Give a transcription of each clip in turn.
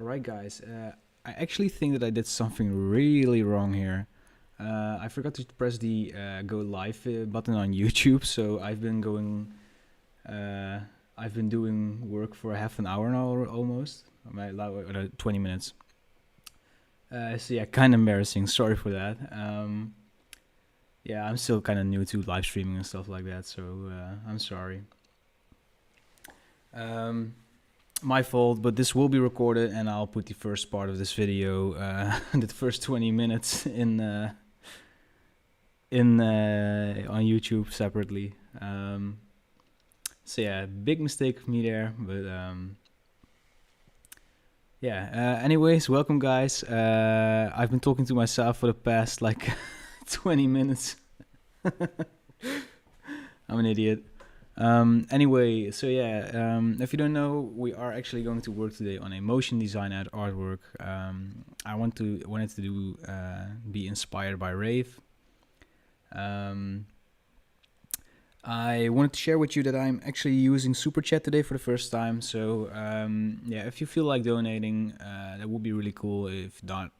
Alright guys, I actually think that I did something really wrong here. I forgot to press the go live button on YouTube, so I've been doing work for half an hour now almost, 20 minutes. So yeah, kind of embarrassing, sorry for that. Yeah, I'm still kind of new to live streaming and stuff like that, so I'm sorry. My fault, but this will be recorded and I'll put the first part of this video, the first 20 minutes on YouTube separately. So yeah, big mistake of me there, but yeah. Anyways, welcome guys. I've been talking to myself for the past like 20 minutes. I'm an idiot. Anyway, so yeah, if you don't know, we are actually going to work today on a motion design artwork. I wanted to do be inspired by Rave. I wanted to share with you that I'm actually using Super Chat today for the first time. So yeah, if you feel like donating, that would be really cool. If not,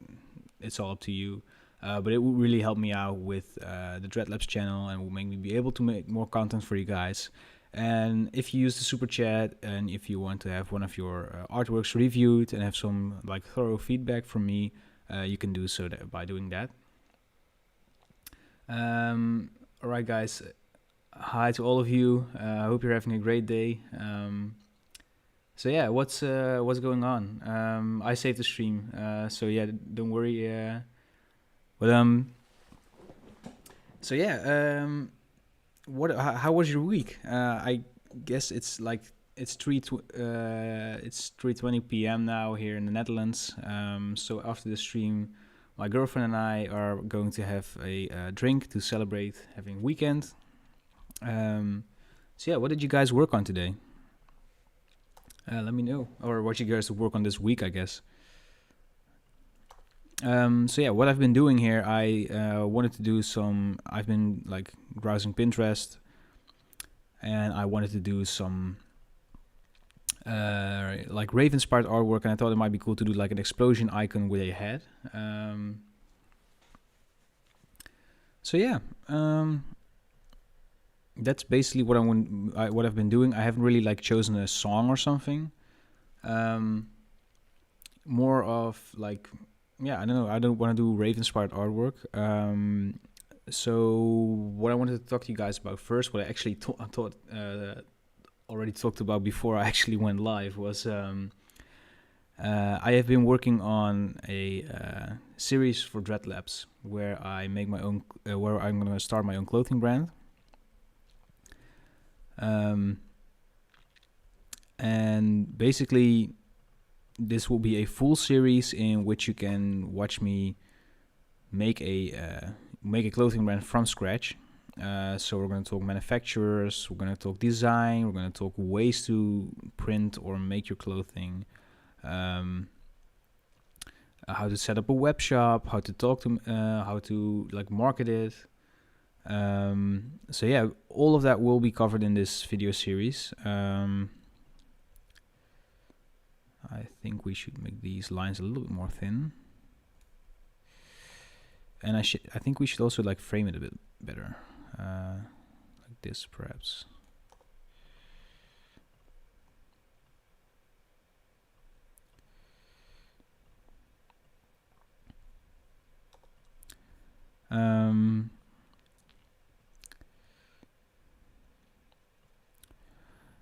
it's all up to you. But it would really help me out with the Dreadlabs channel and will make me be able to make more content for you guys. And if you use the super chat and if you want to have one of your artworks reviewed and have some like thorough feedback from me, you can do so by doing that. Alright guys, hi to all of you. I hope you're having a great day. So yeah, what's going on? I saved the stream, so yeah, don't worry. But so yeah, how was your week? I guess it's 3:20 p.m. now here in the Netherlands. So after the stream, my girlfriend and I are going to have a drink to celebrate having weekend. So yeah, what did you guys work on today? Let me know, or what you guys work on this week, I guess. So yeah, what I've been doing here, I wanted to do I've been like browsing Pinterest, and I wanted to do some like Rave-inspired artwork, and I thought it might be cool to do like an explosion icon with a head. So yeah, that's basically what what I've been doing. I haven't really like chosen a song or something. More of like, yeah, I don't know. I don't want to do Rave-inspired artwork. So what I wanted to talk to you guys about first, what I actually already talked about before I actually went live, was I have been working on a series for Dreadlabs where I make my own, where I'm gonna start my own clothing brand. And basically, this will be a full series in which you can watch me make a clothing brand from scratch. So we're going to talk manufacturers, we're going to talk design, we're going to talk ways to print or make your clothing, how to set up a web shop, how to talk to, how to like market it. So yeah, all of that will be covered in this video series. I think we should make these lines a little bit more thin. And I think we should also like frame it a bit better. Like this perhaps.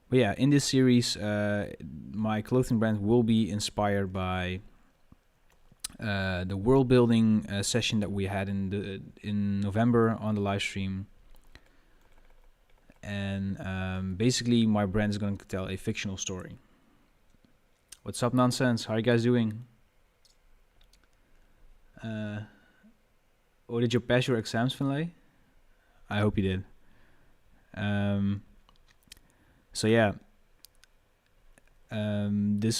But yeah, in this series, my clothing brand will be inspired by the world building session that we had in November on the live stream. And basically, my brand is going to tell a fictional story. What's up, nonsense? How are you guys doing? Or did you pass your exams, Finlay? I hope you did. So yeah, the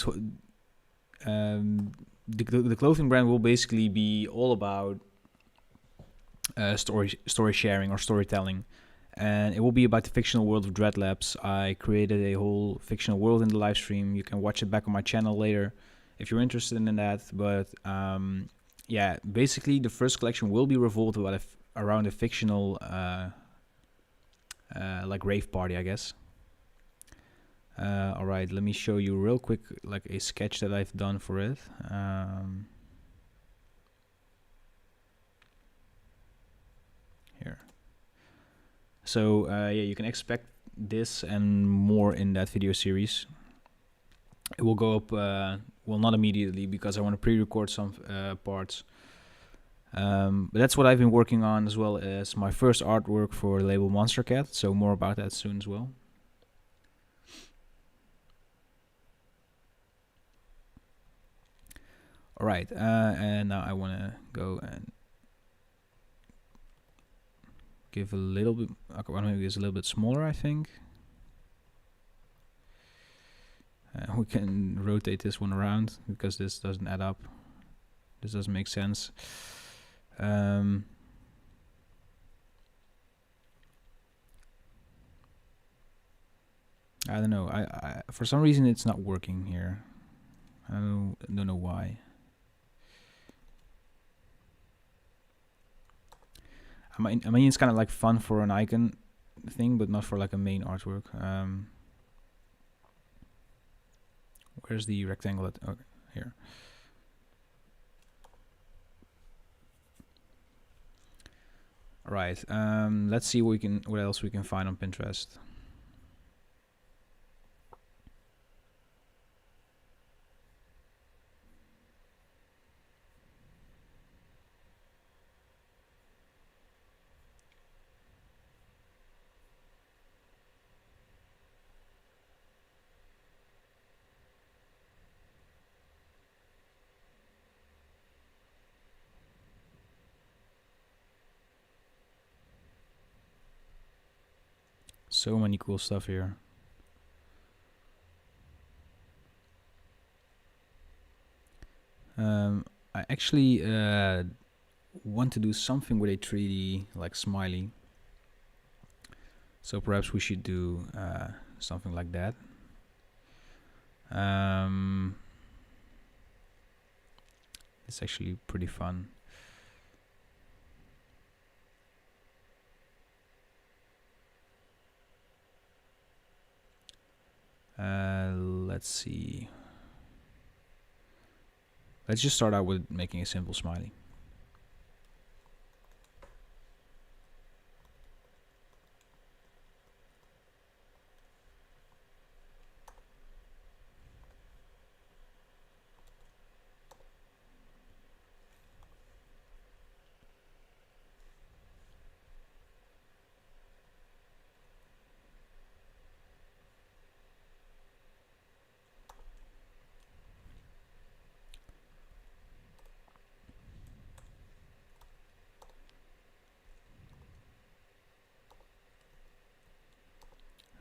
clothing brand will basically be all about story sharing or storytelling, and it will be about the fictional world of Dreadlabs. I created a whole fictional world in the live stream. You can watch it back on my channel later if you're interested in that. But yeah, basically the first collection will be revolved around a fictional like rave party, I guess. All right, let me show you real quick like a sketch that I've done for it. Here. So yeah, you can expect this and more in that video series. It will go up, well, not immediately because I want to pre-record some parts. But that's what I've been working on, as well as my first artwork for the label Monster Cat. So more about that soon as well. All right, and now I want to go and give a little bit. Okay, I want to make this a little bit smaller, I think. We can rotate this one around because this doesn't add up. This doesn't make sense. I don't know. I for some reason it's not working here. I don't know why. I mean it's kind of like fun for an icon thing, but not for like a main artwork. Where's the rectangle? Okay, here. All right. Let's see what else we can find on Pinterest. So many cool stuff here. I actually want to do something with a 3D like smiley. So perhaps we should do something like that. It's actually pretty fun. Let's see. Let's just start out with making a simple smiley.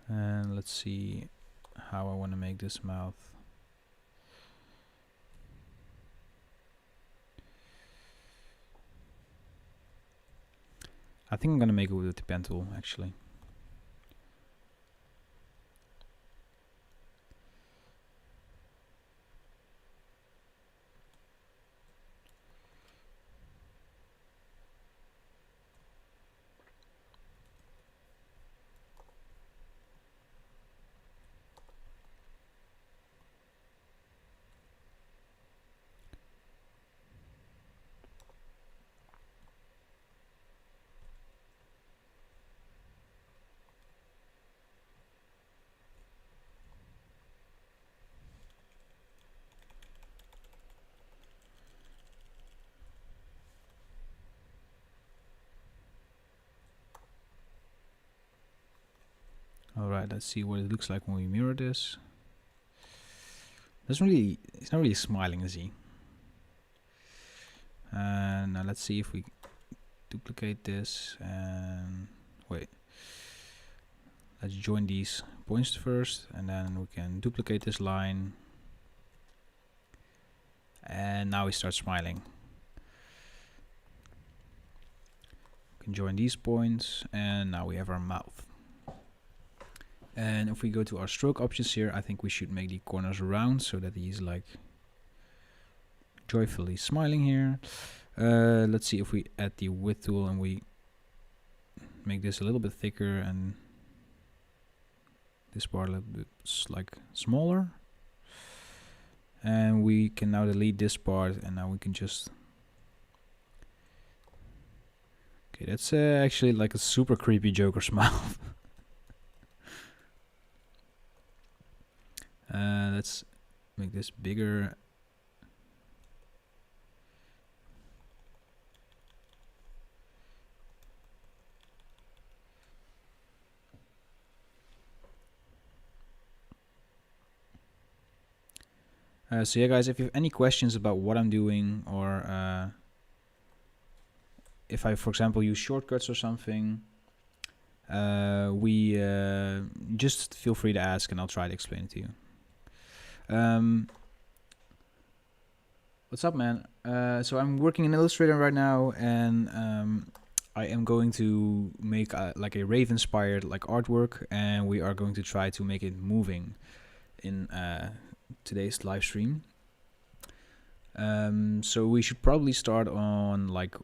And let's see how I want to make this mouth. I think I'm gonna make it with the pen tool, actually. Alright, let's see what it looks like when we mirror this. It's not really smiling, is he? And now let's see if we duplicate this and wait. Let's join these points first, and then we can duplicate this line. And now we start smiling. We can join these points, and now we have our mouth. And if we go to our stroke options here, I think we should make the corners round so that he's like joyfully smiling here. Let's see if we add the width tool and we make this a little bit thicker and this part a little bit like smaller. And we can now delete this part, and now we can just... Okay, that's actually like a super creepy Joker smile. Let's make this bigger. So yeah, guys, if you have any questions about what I'm doing, or if I, for example, use shortcuts or something, just feel free to ask, and I'll try to explain it to you. What's up, man? So I'm working in Illustrator right now, and I am going to make like a rave-inspired like artwork, and we are going to try to make it moving in today's live stream. So we should probably start on like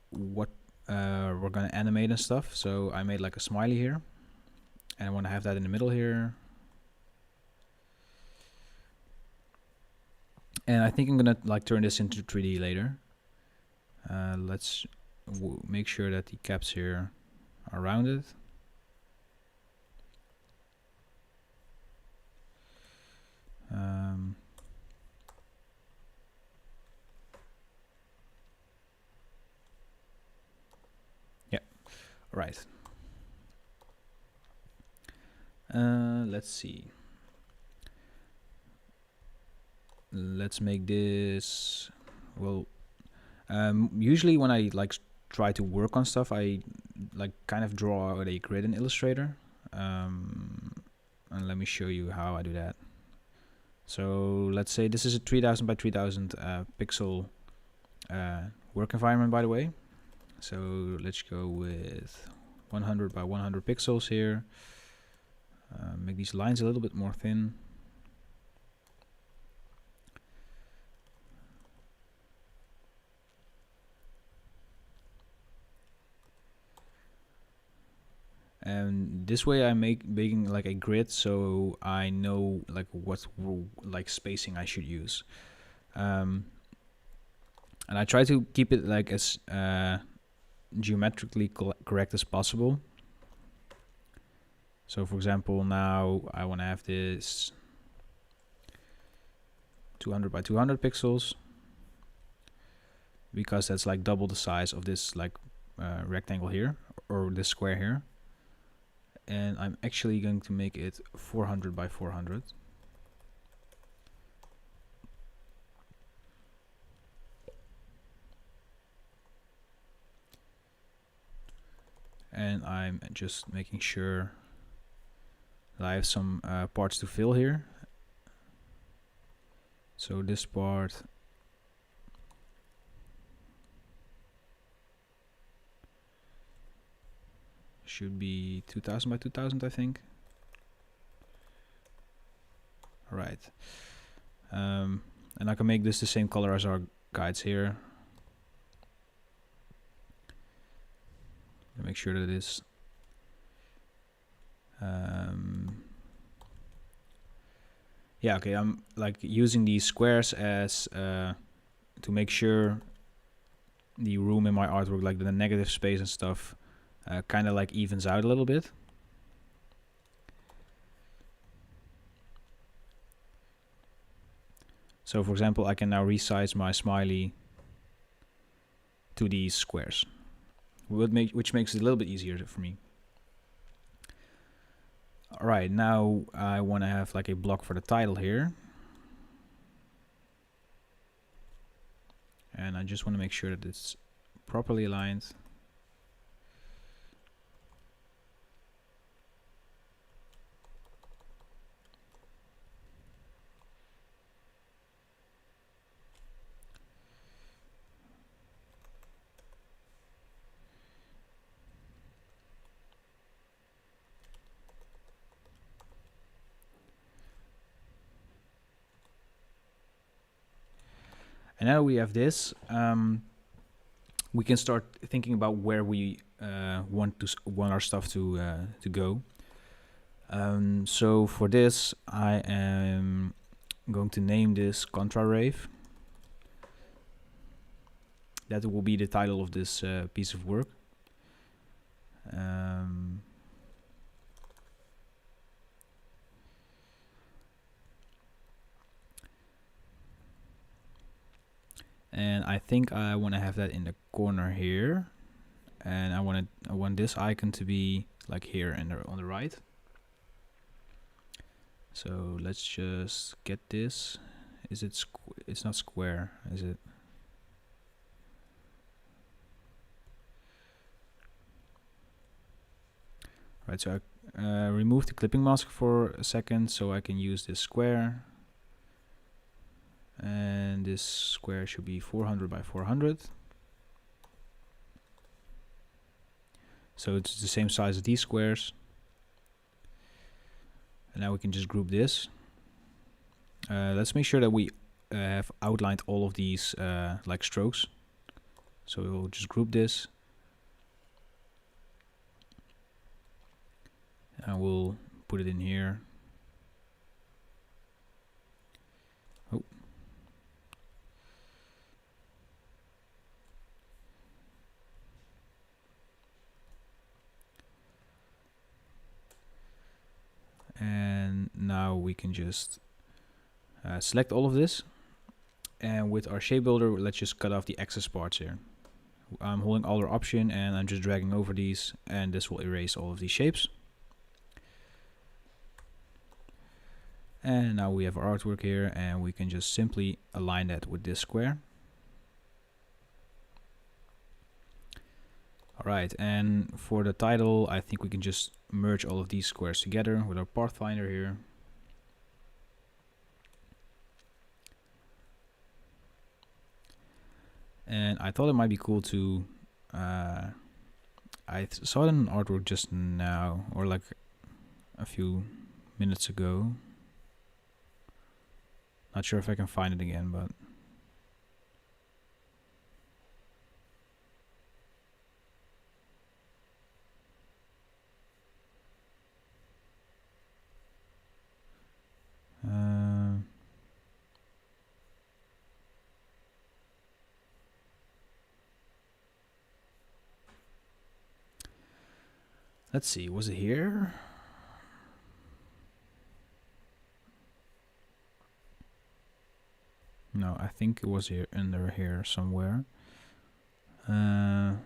what we're gonna animate and stuff. So I made like a smiley here, and I want to have that in the middle here. And I think I'm gonna like turn this into 3D later. Let's make sure that the caps here are rounded. Yeah, right. Let's see. Let's make this, well, usually when I like try to work on stuff, I like kind of draw out a grid in Illustrator. And let me show you how I do that. So let's say this is a 3000 by 3000 pixel work environment, by the way. So let's go with 100 by 100 pixels here. Make these lines a little bit more thin. And this way I'm making like a grid, so I know like what like spacing I should use. And I try to keep it like as geometrically correct as possible. So for example, now I want to have this 200 by 200 pixels, because that's like double the size of this like rectangle here, or this square here. And I'm actually going to make it 400 by 400. And I'm just making sure that I have some parts to fill here. So this part should be 2000 by 2000, I think. All right. And I can make this the same color as our guides here. Make sure that it is yeah, okay, I'm like using these squares as to make sure the room in my artwork, like the negative space and stuff, kind of like evens out a little bit. So for example, I can now resize my smiley to these squares, which makes it a little bit easier for me. All right, now I want to have like a block for the title here. And I just want to make sure that it's properly aligned. And now we have this. We can start thinking about where we want our stuff to go. So for this, I am going to name this Contra Rave. That will be the title of this piece of work. And I think I want to have that in the corner here, and I want this icon to be like here and on the right. So let's just get this. Is it it's not square, is it? Right, so I remove the clipping mask for a second so I can use this square. And this square should be 400 by 400. So it's the same size as these squares. And now we can just group this. Let's make sure that we have outlined all of these like strokes. So we'll just group this. And we'll put it in here. Oh. And now we can just select all of this. And with our shape builder, let's just cut off the excess parts here. I'm holding Alt or Option and I'm just dragging over these, and this will erase all of these shapes. And now we have our artwork here, and we can just simply align that with this square. Alright, and for the title, I think we can just merge all of these squares together with our pathfinder here. And I thought it might be cool to, I saw it in an artwork just now, or like a few minutes ago. Not sure if I can find it again, but let's see, was it here? No, I think it was here, under here somewhere. Oh,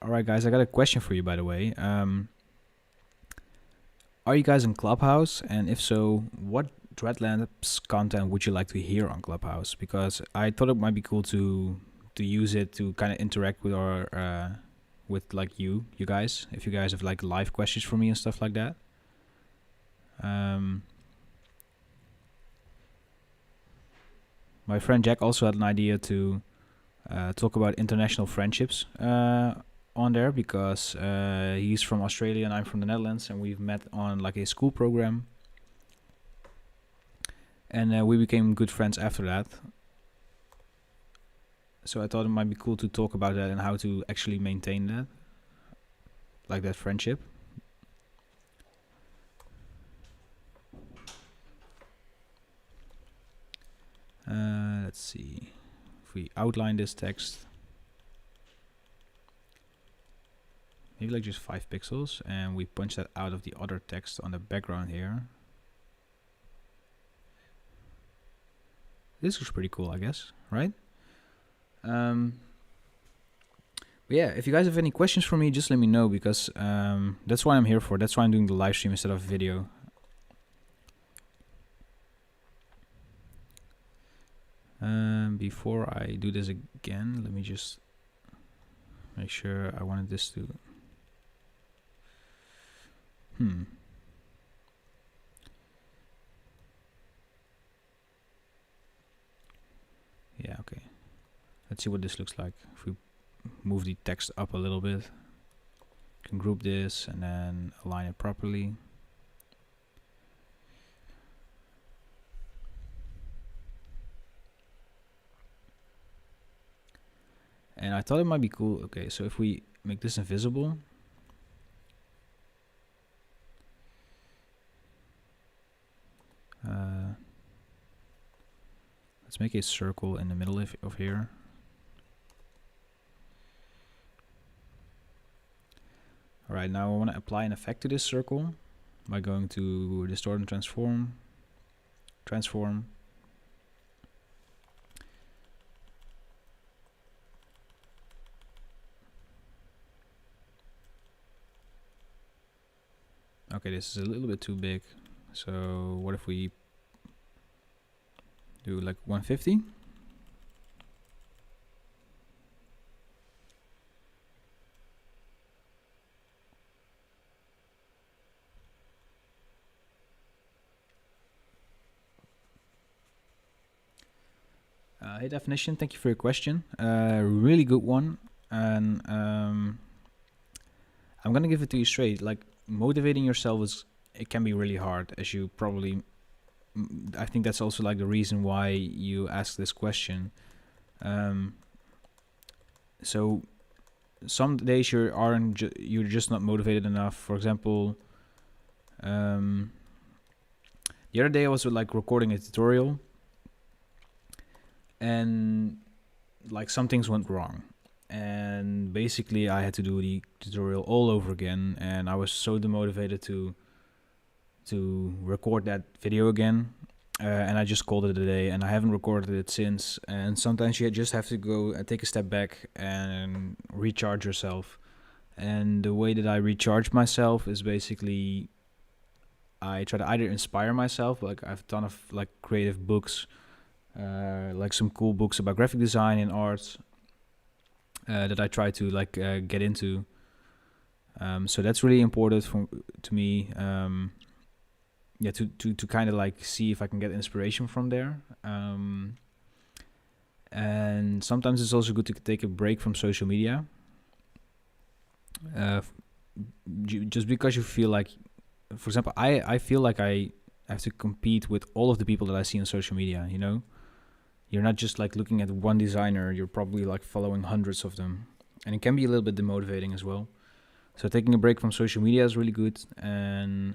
alright guys, I got a question for you, by the way. Are you guys in Clubhouse? And if so, what Dreadlabs content would you like to hear on Clubhouse? Because I thought it might be cool to use it to kind of interact with our with like you guys, if you guys have like live questions for me and stuff like that. My friend Jack also had an idea to talk about international friendships on there, because he's from Australia and I'm from the Netherlands, and we've met on like a school program, and we became good friends after that. So I thought it might be cool to talk about that and how to actually maintain that, like that friendship. Let's see, if we outline this text, maybe like just 5 pixels, and we punch that out of the other text on the background here. This looks pretty cool, I guess, right? But yeah, if you guys have any questions for me, just let me know, because that's why I'm here for. That's why I'm doing the live stream instead of video. Before I do this again, let me just make sure I wanted this to... Yeah, okay. Let's see what this looks like if we move the text up a little bit. Can group this and then align it properly. And I thought it might be cool. Okay, so if we make this invisible, let's make a circle in the middle of here. Alright, now I want to apply an effect to this circle by going to distort and transform. Okay, this is a little bit too big. So what if we do like 150? Hey Definition, thank you for your question. Really good one. And I'm gonna give it to you straight. Like, motivating yourself it can be really hard, as you probably, I think that's also like the reason why you ask this question. So some days you're just not motivated enough. For example, the other day I was like recording a tutorial, and like some things went wrong, and basically I had to do the tutorial all over again, and I was so demotivated to record that video again, and I just called it a day, and I haven't recorded it since. And sometimes you just have to go and take a step back and recharge yourself. And the way that I recharge myself is basically I try to either inspire myself, like I've done like creative books, like some cool books about graphic design and art, that I try to like get into. So that's really important to me. Yeah, to kind of like see if I can get inspiration from there. And sometimes it's also good to take a break from social media. Just because you feel like, for example, I feel like I have to compete with all of the people that I see on social media, you know? You're not just like looking at one designer, you're probably like following hundreds of them. And it can be a little bit demotivating as well. So taking a break from social media is really good. And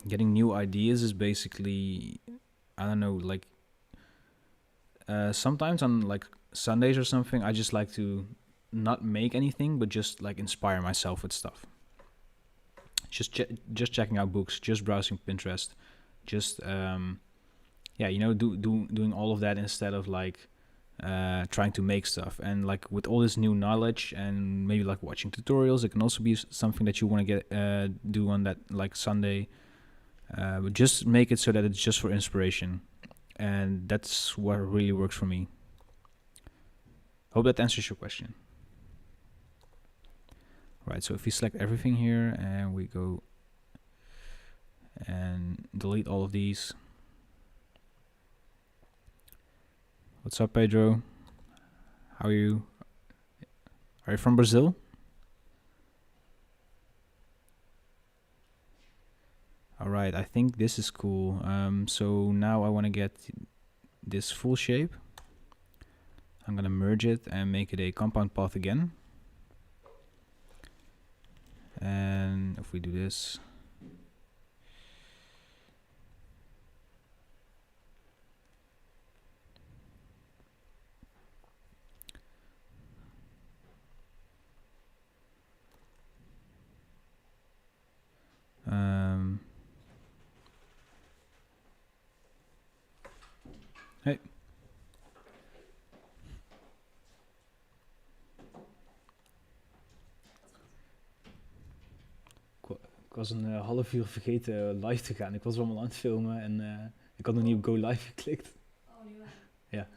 getting new ideas is basically, I don't know, like sometimes on like Sundays or something, I just like to not make anything, but just like inspire myself with stuff. Just checking out books, just browsing Pinterest, just yeah, you know, doing all of that instead of like trying to make stuff. And like with all this new knowledge and maybe like watching tutorials, it can also be something that you want to get do on that like Sunday. But just make it so that it's just for inspiration, and that's what really works for me. Hope that answers your question. Right, so if we select everything here and we go and delete all of these. What's up, Pedro? How are you? Are you from Brazil? All right, I think this is cool. So now I want to get this full shape. I'm gonna merge it and make it a compound path again. And if we do this, hey. Ik was een half uur vergeten live te gaan. Ik was allemaal aan het filmen en ik had nog niet op Go Live geklikt. Oh, niet waar? Ja.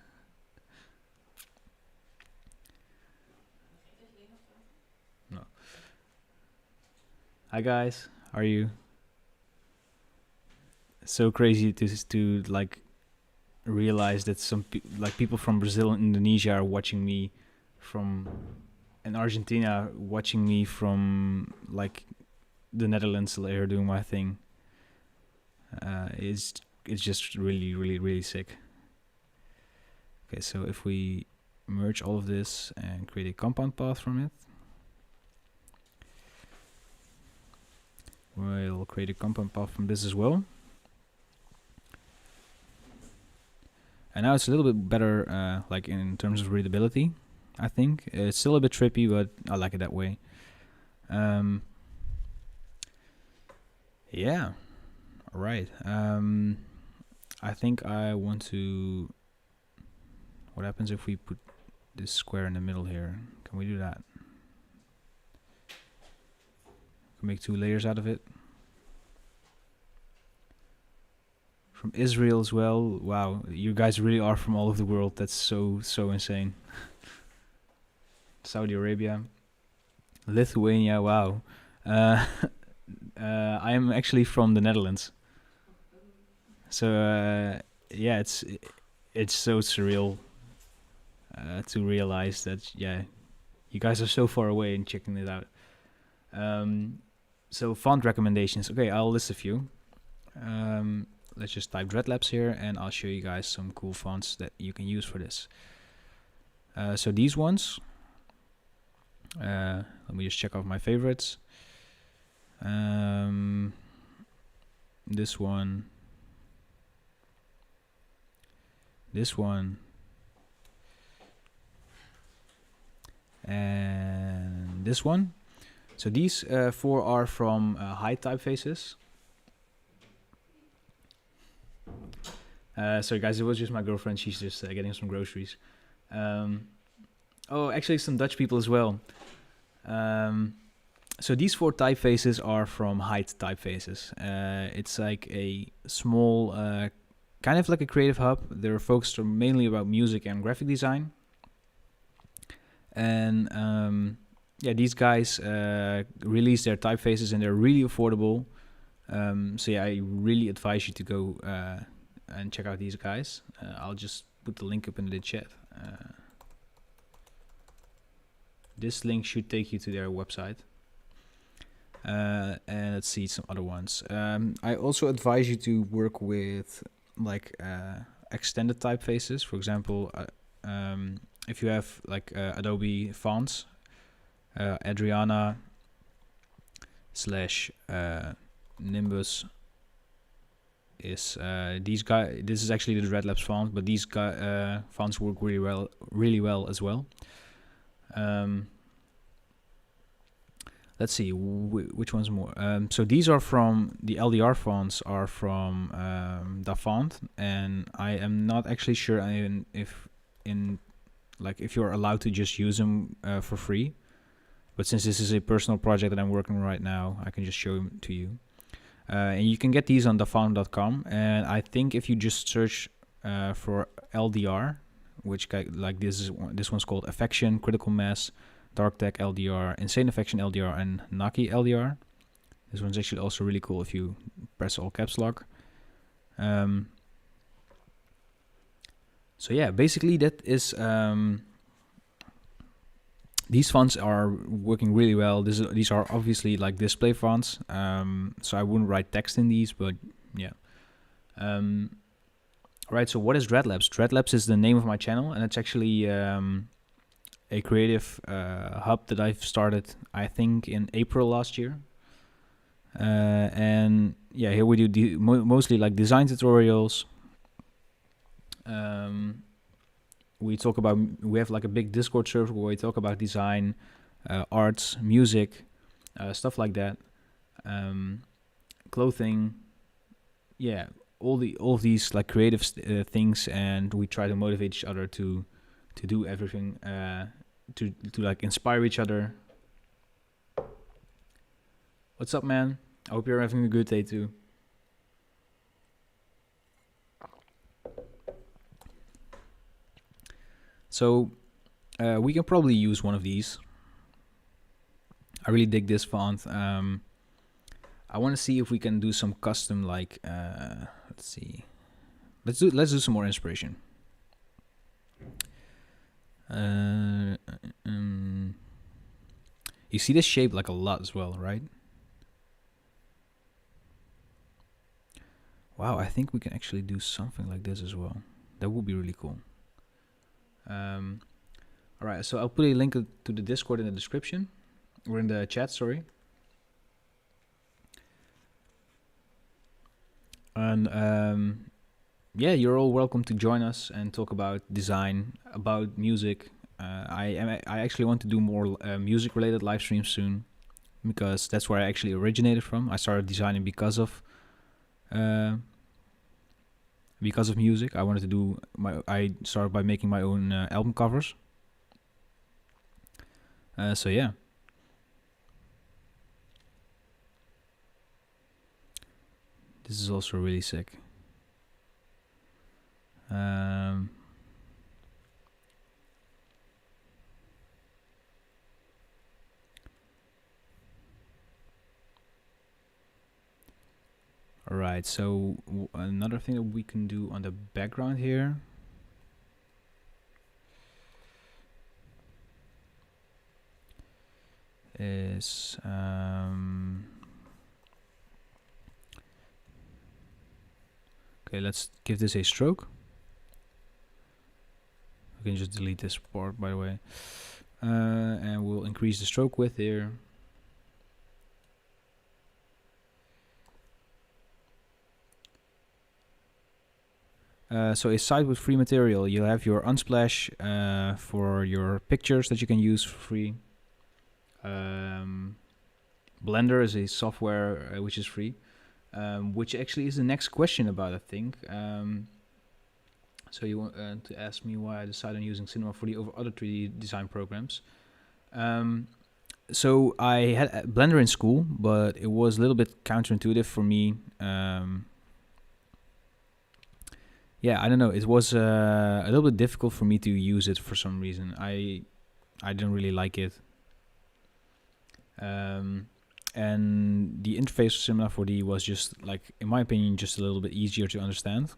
No. Hi guys, how are you? So crazy to like realize that some like people from Brazil and Indonesia are watching me from in Argentina watching me from like the Netherlands later doing my thing. It's just really, really, really sick. Okay, so if we merge all of this and create a compound path from it, we'll create a compound path from this as well. And now it's a little bit better, like in terms of readability, I think. It's still a bit trippy, but I like it that way. Yeah, all right. I think I want to... What happens if we put this square in the middle here? Can we do that? Can make 2 layers out of it. From Israel as well. Wow, you guys really are from all over the world. That's so insane. Saudi Arabia, Lithuania. Wow. I am actually from the Netherlands. So yeah, it's so surreal to realize that you guys are so far away and checking it out. So font recommendations. Okay, I'll list a few. Let's just type Dreadlabs here, and I'll show you guys some cool fonts that you can use for this. So these ones. Let me just check off my favorites. This one. This one. And this one. So these 4 are from high typefaces. Sorry guys, it was just my girlfriend. She's just getting some groceries. Oh, actually some Dutch people as well. So these 4 typefaces are from height typefaces. It's like a small, kind of like a creative hub. They're focused mainly about music and graphic design. And these guys release their typefaces, and they're really affordable. So yeah, I really advise you to go and check out these guys. I'll just put the link up in the chat. This link should take you to their website. And let's see some other ones. I also advise you to work with like extended typefaces. For example, if you have like Adobe fonts, Adriana / Nimbus is these guys. This is actually the Dreadlabs font, but these fonts work really well as well. Let's see which one's more. So these are from the LDR fonts are from Da Font, and I am not actually sure if you're allowed to just use them for free. But since this is a personal project that I'm working on right now, I can just show them to you. And you can get these on dafont.com. And I think if you just search for LDR, which like this one's called Affection, Critical Mass, Dark Tech LDR, Insane Affection LDR, and Naki LDR. This one's actually also really cool if you press all caps lock. So yeah, basically that is... these fonts are working really well. These are obviously like display fonts, so I wouldn't write text in these, but yeah. Right, so what is Dreadlabs? Dreadlabs is the name of my channel, and it's actually a creative hub that I've started, I think, in April last year. And yeah, here we do mostly like design tutorials. We have like a big Discord server where we talk about design, arts, music, stuff like that, clothing, yeah, all of these like creative things, and we try to motivate each other to do everything, to like inspire each other. What's up, man? I hope you're having a good day too. So we can probably use one of these. I really dig this font. I want to see if we can do some custom, like let's see. Let's do some more inspiration. You see this shape like a lot as well, right? Wow, I think we can actually do something like this as well. That would be really cool. Alright, so I'll put a link to the Discord in the description, or in the chat, sorry. And yeah, you're all welcome to join us and talk about design, about music. I actually want to do more music-related live streams soon, because that's where I actually originated from. I started designing because of music. I wanted to do I started by making my own album covers. So yeah. This is also really sick. Alright, so another thing that we can do on the background here is okay, let's give this a stroke. I can just delete this part, by the way. And we'll increase the stroke width here. So a site with free material, you have your Unsplash for your pictures that you can use for free. Blender is a software which is free, which actually is the next question about, I think. So you want to ask me why I decided on using Cinema 4D over other 3D design programs. So I had Blender in school, but it was a little bit counterintuitive for me. Yeah, I don't know. It was a little bit difficult for me to use it for some reason. I didn't really like it. And the interface for Cinema 4D was just, like, in my opinion, just a little bit easier to understand.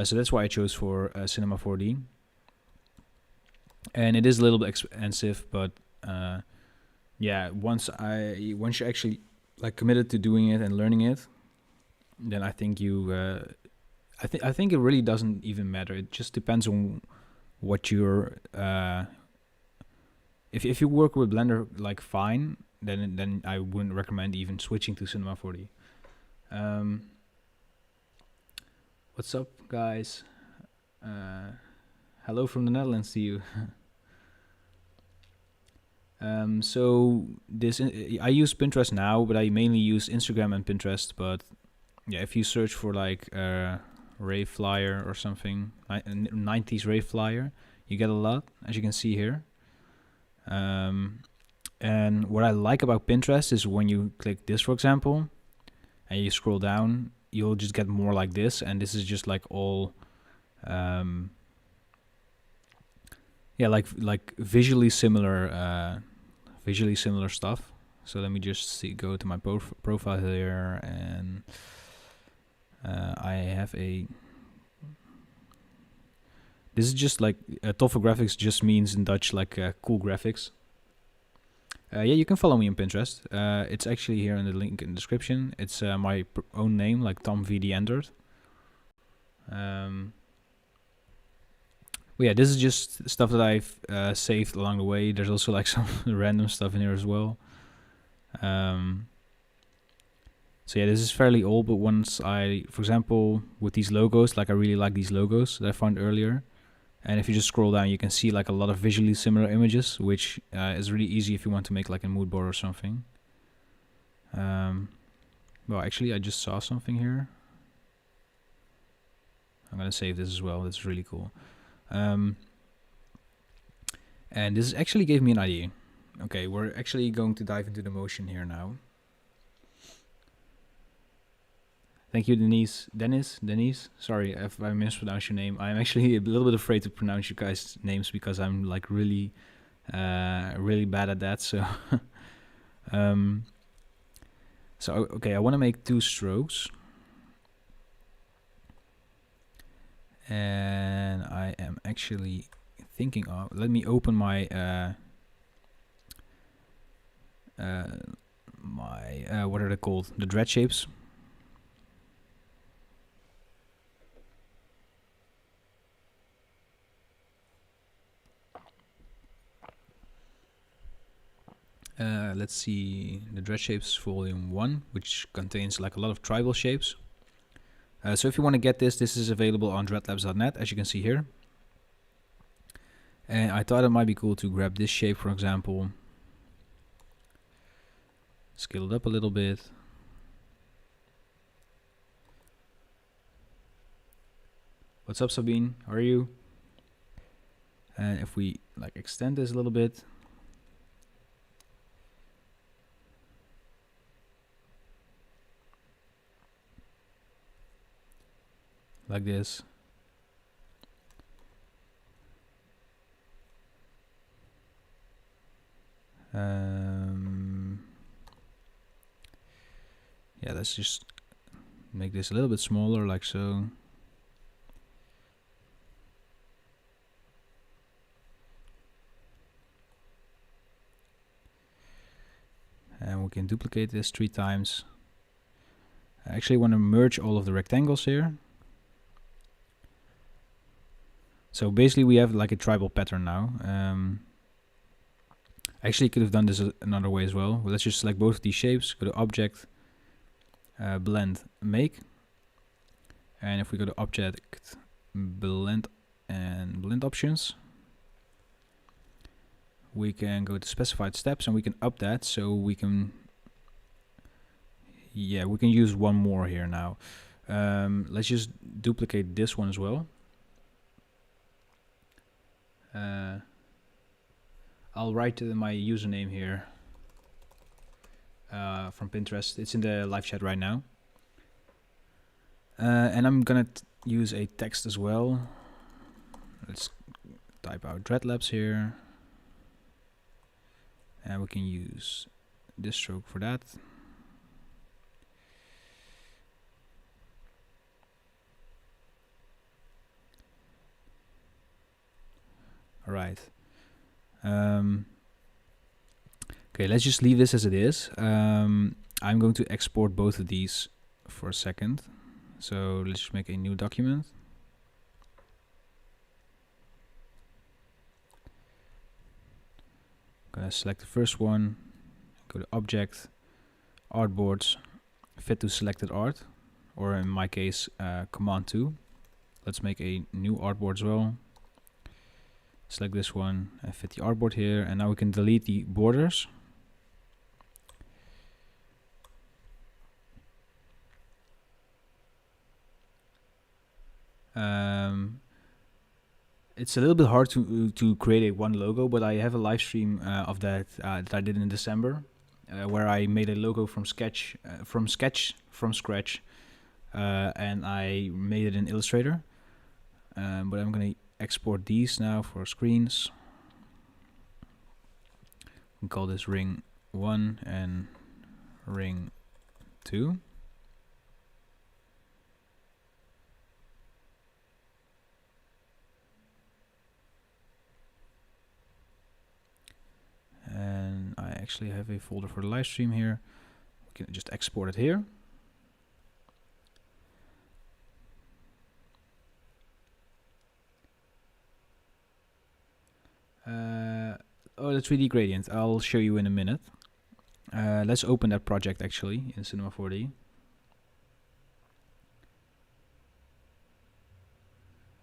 So that's why I chose for Cinema 4D. And it is a little bit expensive, but yeah, once you're actually like committed to doing it and learning it, then I think you I think it really doesn't even matter. It just depends on what you're if you work with Blender like fine, then I wouldn't recommend even switching to Cinema 4D. What's up, guys? Hello from the Netherlands to you. So this I use Pinterest now, but I mainly use Instagram and Pinterest. But yeah, if you search for like Ray Flyer or something, 90s Ray Flyer, you get a lot, as you can see here. And what I like about Pinterest is when you click this, for example, and you scroll down, you'll just get more like this, and this is just like all yeah, like visually similar stuff. So let me just go to my profile here, and I have a. This is just like toffe graphics just means in Dutch like cool graphics. Yeah, you can follow me on Pinterest. It's actually here in the link in the description. It's my own name, like Tom VD Entered. Well, yeah, this is just stuff that I've saved along the way. There's also like some random stuff in here as well. So yeah, this is fairly old, but once for example, with these logos, like I really like these logos that I found earlier. And if you just scroll down, you can see like a lot of visually similar images, which is really easy if you want to make like a mood board or something. Well, actually, I just saw something here. I'm gonna save this as well. That's really cool. And this actually gave me an idea. Okay, we're actually going to dive into the motion here now. Thank you, Denise. Sorry if I mispronounced your name. I'm actually a little bit afraid to pronounce you guys' names because I'm like really bad at that. So, so okay, I want to make 2 strokes, and I am actually thinking of. Let me open my what are they called? The dread shapes. Let's see the dread shapes volume 1, which contains like a lot of tribal shapes. So if you want to get this is available on dreadlabs.net, as you can see here. And I thought it might be cool to grab this shape, for example, scale it up a little bit. What's up, Sabine? How are you? And if we like extend this a little bit, like this. Yeah, let's just make this a little bit smaller, like so. And we can duplicate this 3 times. I actually want to merge all of the rectangles here. So basically we have like a tribal pattern now. Actually could have done this another way as well. Let's just select both of these shapes, go to Object, Blend, Make. And if we go to Object, Blend and Blend Options, we can go to Specified Steps and we can up that, so we can, yeah, we can use one more here now. Let's just duplicate this one as well. I'll write my username here from Pinterest. It's in the live chat right now. And I'm gonna use a text as well. Let's type out Dreadlabs here. And we can use this stroke for that. All right. Okay, let's just leave this as it is. I'm going to export both of these for a second. So let's just make a new document. I'm gonna select the first one, go to Object, Artboards, Fit to Selected Art, or in my case, Command 2. Let's make a new artboard as well. Select this one and fit the artboard here, and now we can delete the borders. It's a little bit hard to create one logo, but I have a live stream of that that I did in December, where I made a logo from scratch, and I made it in Illustrator. But I'm gonna export these now for screens. We call this ring 1 and ring 2. And I actually have a folder for the live stream here. We can just export it here. Oh, the 3D gradient. I'll show you in a minute. Let's open that project actually in Cinema 4D.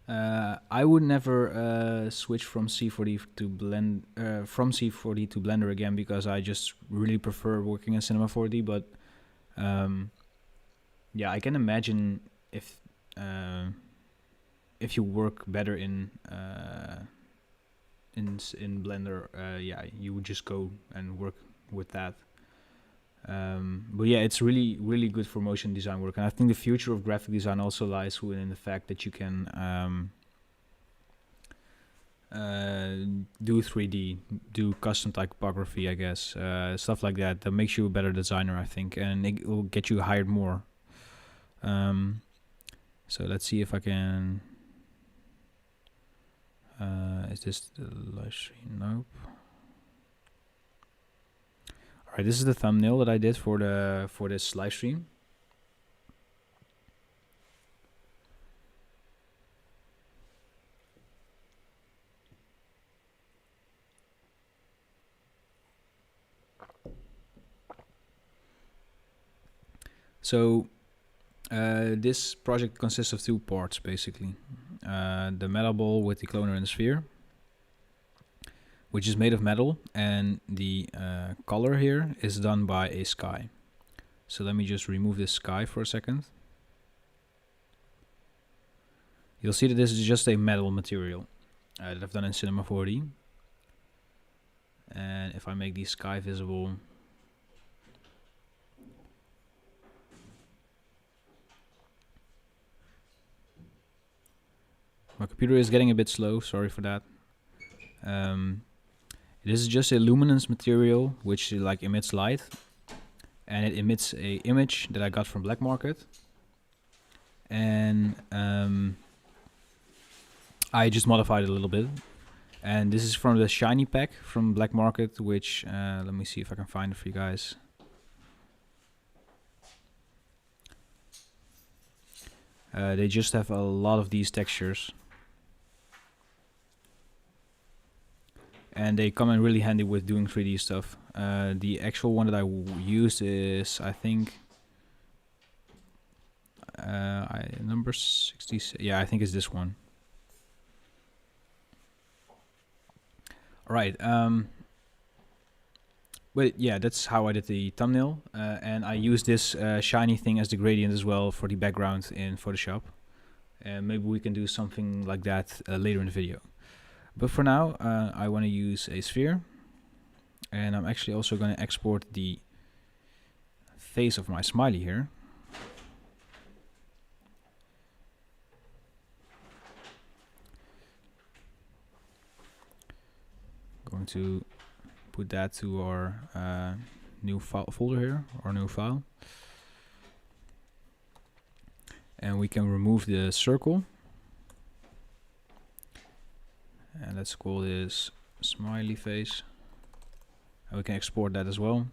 I would never switch from C4D to Blender again, because I just really prefer working in Cinema 4D. But yeah, I can imagine if you work better in Blender, yeah, you would just go and work with that. But yeah, it's really good for motion design work, and I think the future of graphic design also lies within the fact that you can do 3D, do custom typography, I guess, stuff like that. That makes you a better designer, I think, and it will get you hired more. So let's see if I can. Is this the live stream? Nope. Alright, this is the thumbnail that I did for this live stream. So this project consists of two parts basically. The metal ball with the cloner and the sphere, which is made of metal, and the color here is done by a sky. So let me just remove this sky for a second. You'll see that this is just a metal material that I've done in Cinema 4D. And if I make the sky visible, my computer is getting a bit slow, sorry for that. This is just a luminance material which like emits light, and it emits a image that I got from Black Market, and I just modified it a little bit. And this is from the shiny pack from Black Market, which let me see if I can find it for you guys. They just have a lot of these textures, and they come in really handy with doing 3D stuff. The actual one that I used is, I think, number 60. Yeah, I think it's this one. Alright, but yeah, that's how I did the thumbnail, and I used this shiny thing as the gradient as well for the background in Photoshop. And maybe we can do something like that later in the video. But for now, I want to use a sphere, and I'm actually also going to export the face of my smiley here. Going to put that to our new folder here, or new file. And we can remove the circle. And let's call this smiley face. And we can export that as well.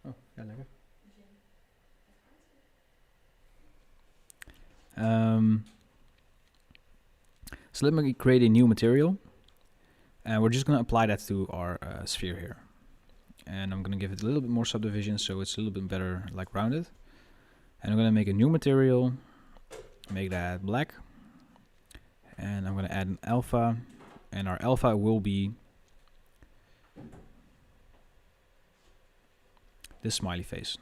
Oh, ja, lekker. So let me create a new material, and we're just going to apply that to our sphere here. And I'm going to give it a little bit more subdivision so it's a little bit better like rounded. And I'm going to make a new material, make that black, and I'm going to add an alpha, and our alpha will be this smiley face.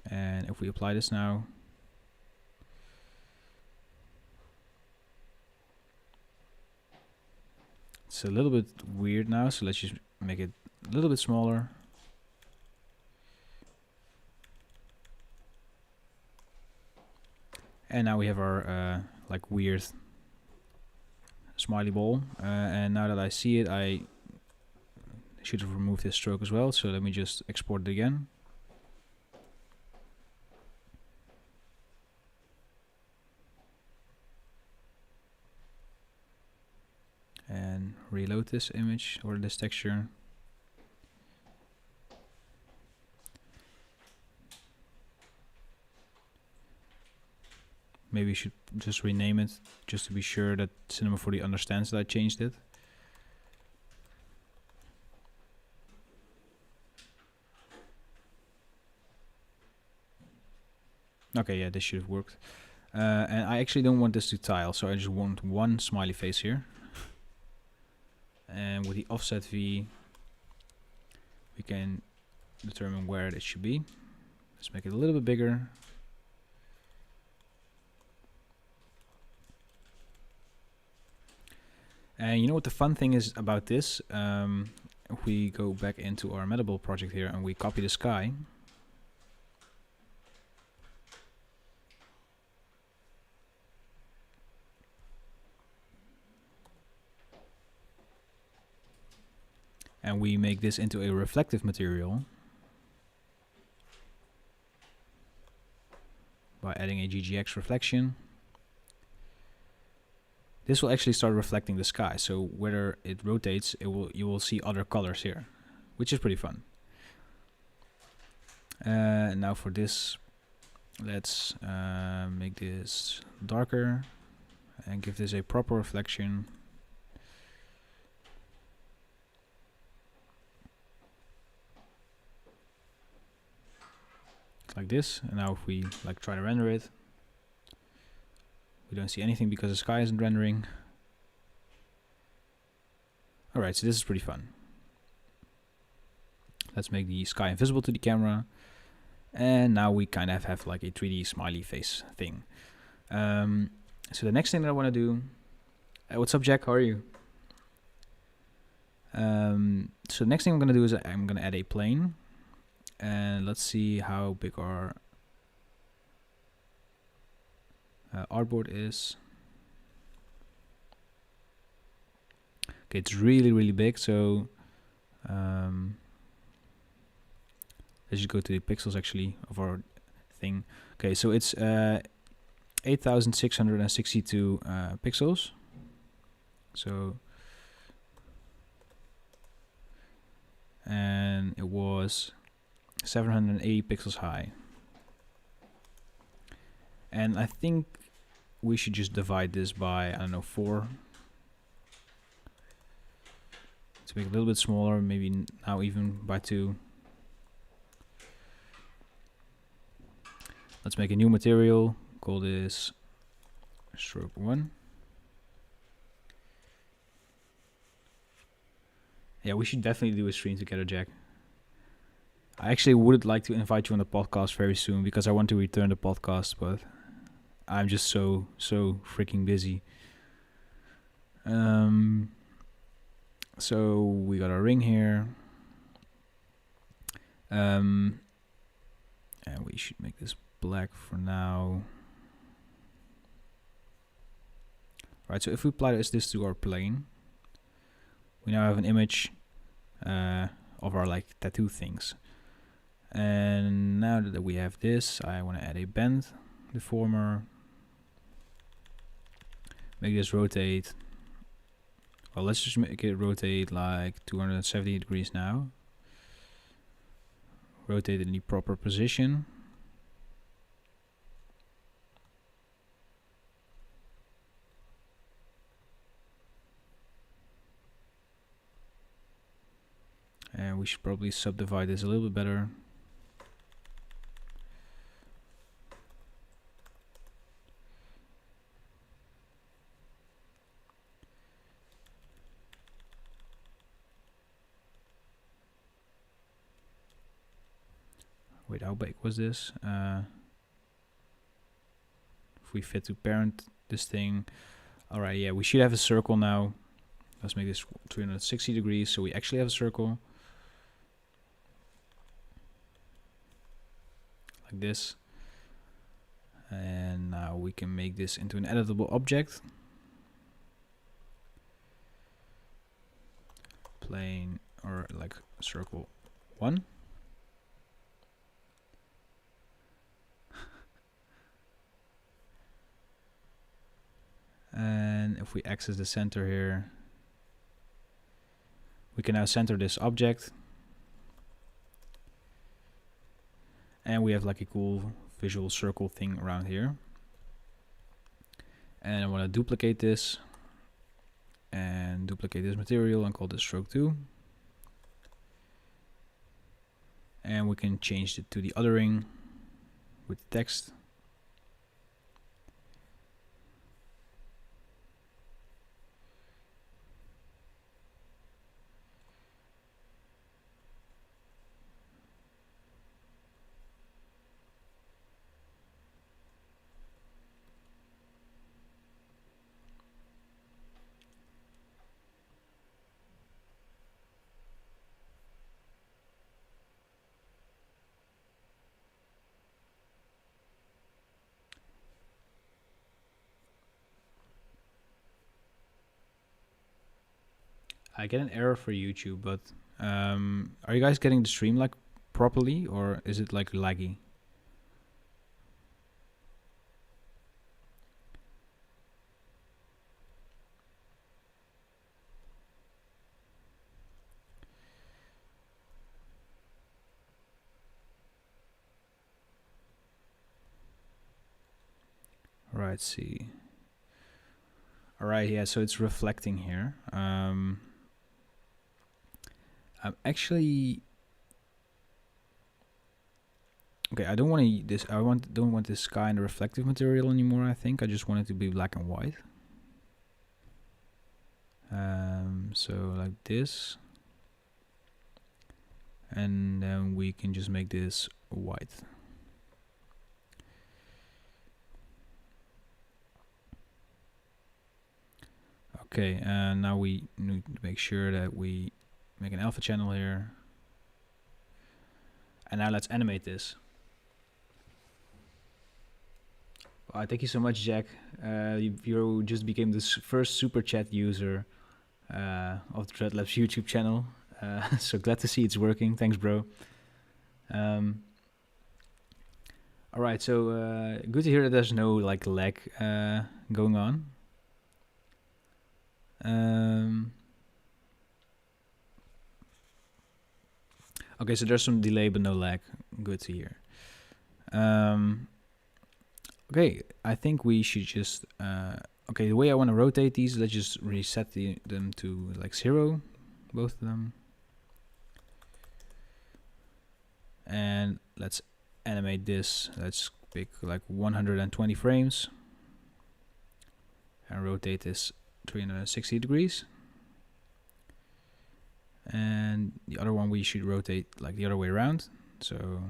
And if we apply this now, it's a little bit weird now, so let's just make it a little bit smaller. And now we have our like weird smiley ball. And now that I see it, I should have removed this stroke as well. So let me just export it again. And reload this image or this texture. Maybe you should just rename it just to be sure that Cinema 4D understands that I changed it. Okay, yeah, this should have worked. And I actually don't want this to tile, so I just want one smiley face here. And with the offset V, we can determine where it should be. Let's make it a little bit bigger. And you know what the fun thing is about this? If we go back into our Metal project here and we copy the sky, and we make this into a reflective material by adding a GGX reflection. This will actually start reflecting the sky, so whether it rotates, you will see other colors here, which is pretty fun. Now for this, let's make this darker and give this a proper reflection. Like this, and now if we like try to render it, we don't see anything because the sky isn't rendering. Alright, so this is pretty fun. Let's make the sky invisible to the camera, and now we kind of have like a 3D smiley face thing. So the next thing that I want to do, what's up Jack, how are you? So the next thing I'm going to do is I'm going to add a plane. And let's see how big our artboard is. Okay, it's really big, so let's just go to the pixels actually of our thing. Okay, so it's 8662 pixels. So, and it was 780 pixels high. And I think we should just divide this by, I don't know, 4. To make it a little bit smaller, maybe now even by 2. Let's make a new material, call this stroke 1. Yeah, we should definitely do a stream together, Jack. I actually would like to invite you on the podcast very soon because I want to return the podcast, but I'm just so freaking busy. So we got our ring here. And we should make this black for now. Right, so if we apply this to our plane, we now have an image of our like tattoo things. And now that we have this, I want to add a bend deformer. Make this rotate. Well, let's just make it rotate like 270 degrees now. Rotate it in the proper position. And we should probably subdivide this a little bit better. Wait, how big was this? If we fit to parent this thing. Alright, yeah, we should have a circle now. Let's make this 360 degrees so we actually have a circle. Like this. And now we can make this into an editable object. Plane or like circle 1. And if we access the center here, we can now center this object. And we have like a cool visual circle thing around here. And I want to duplicate this and duplicate this material and call this stroke 2. And we can change it to the othering with text. I get an error for YouTube, but Are you guys getting the stream like properly, or is it like laggy? Right, see. All right, yeah, so it's reflecting here. I'm actually okay. I don't want this. Don't want this kind of reflective material anymore. I think I just want it to be black and white. So like this, and then we can just make this white. Okay, and now we need to make sure that we make an alpha channel here. And now let's animate this. Thank you so much, Jack. You just became the first super chat user of the Dreadlabs YouTube channel. So glad to see it's working. Thanks, bro. All right, so good to hear that there's no like lag going on. Okay, so there's some delay but no lag. Good to hear. Okay, I think we should just okay, the way I want to rotate these, let's just reset them to like 0, both of them. And let's animate this. Let's pick like 120 frames and rotate this 360 degrees. And the other one we should rotate like the other way around. So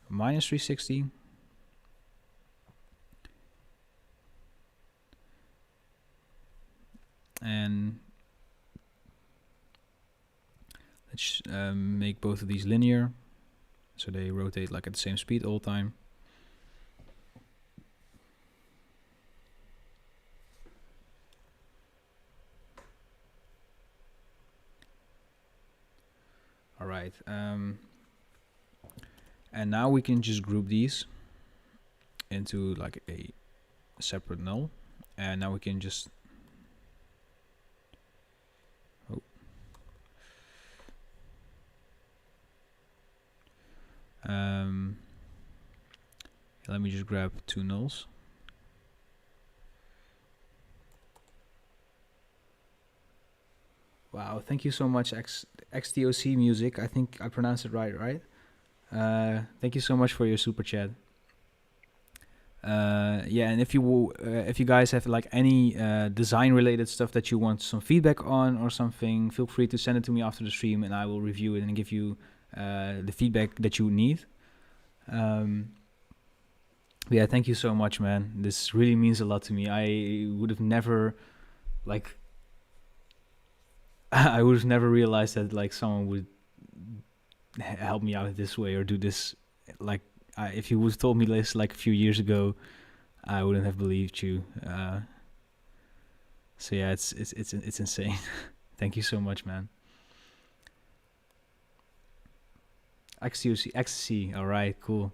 minus 360. And let's make both of these linear, so they rotate like at the same speed all the time. All right, and now we can just group these into like a separate null, and now we can just let me just grab 2 nulls. Wow, thank you so much, XTOC Music. I think I pronounced it right? Thank you so much for your super chat. Yeah, and if you guys have like any design related stuff that you want some feedback on or something, feel free to send it to me after the stream, and I will review it and give you the feedback that you need. Yeah, thank you so much, man. This really means a lot to me. I would have never, like, I would have never realized that like someone would help me out this way or do this. Like, if you would have told me this like a few years ago, I wouldn't have believed you. So yeah, it's insane. Thank you so much, man. XTC. All right, cool.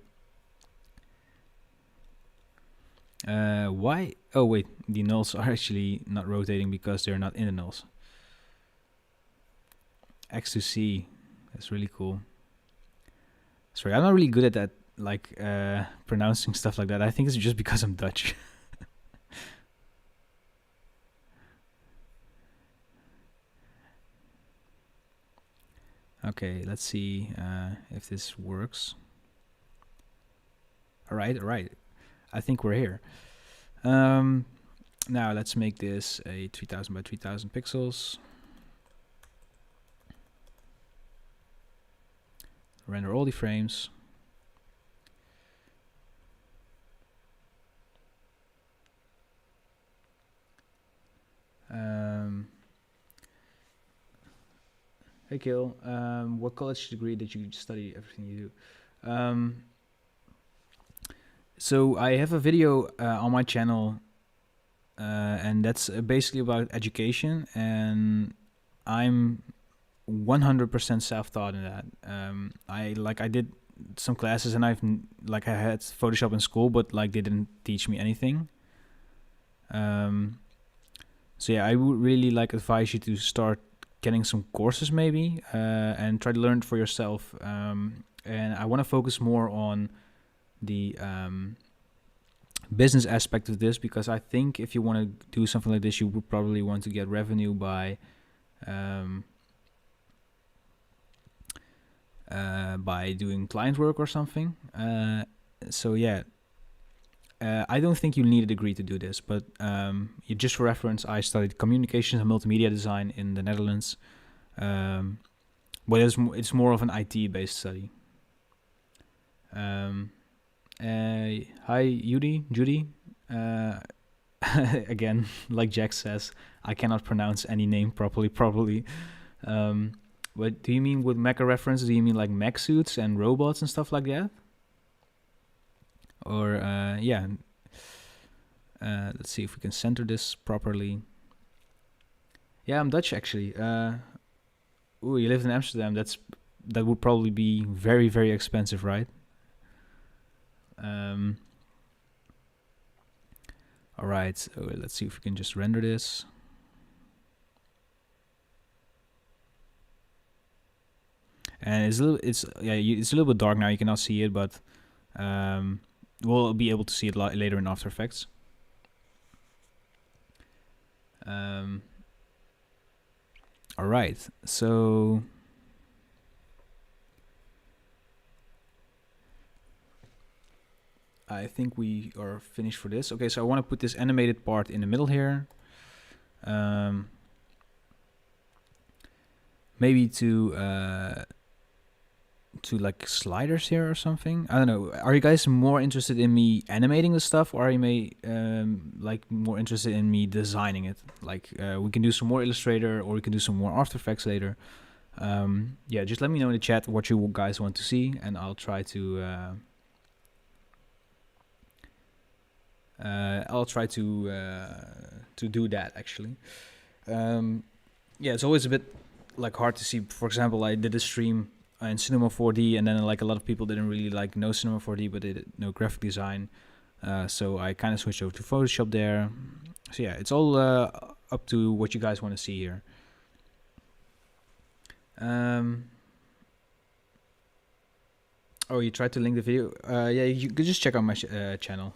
Why? Oh wait, the nulls are actually not rotating because they're not in the nulls. X2C, that's really cool. Sorry, I'm not really good at that, like pronouncing stuff like that. I think it's just because I'm Dutch. Okay, let's see if this works. All right. I think we're here. Now let's make this a 3000 by 3000 pixels. Render all the frames. Hey Kill, what college degree did you study everything you do? So I have a video on my channel and that's basically about education. And I'm 100% self-taught in that. I did some classes, and I had Photoshop in school, but like they didn't teach me anything. So yeah, I would really like advise you to start getting some courses maybe, and try to learn it for yourself. And I want to focus more on the business aspect of this, because I think if you want to do something like this, you would probably want to get revenue by doing client work or something. So yeah, I don't think you need a degree to do this, but just for reference, I studied communications and multimedia design in the Netherlands, but it's more of an IT-based study. Hi, Judy. Again, like Jack says, I cannot pronounce any name properly, probably. What do you mean with mecha reference? Do you mean like mech suits and robots and stuff like that? Or, yeah. Let's see if we can center this properly. Yeah, I'm Dutch, actually. Ooh, you live in Amsterdam. That would probably be very, very expensive, right? All right, so let's see if we can just render this. And it's a little bit dark now. You cannot see it, but we'll be able to see it later in After Effects. All right, so I think we are finished for this. Okay, so I want to put this animated part in the middle here. Maybe to like sliders here or something. I don't know. Are you guys more interested in me animating the stuff, or are you like more interested in me designing it? Like we can do some more Illustrator, or we can do some more After Effects later. Yeah, just let me know in the chat what you guys want to see, and I'll try to do that actually. Yeah, it's always a bit like hard to see. For example, I did a stream in Cinema 4D, and then like a lot of people didn't really like know Cinema 4D, but they didn't know graphic design. So I kind of switched over to Photoshop there. So yeah, it's all up to what you guys want to see here. Oh, you tried to link the video? Yeah, you could just check out my channel.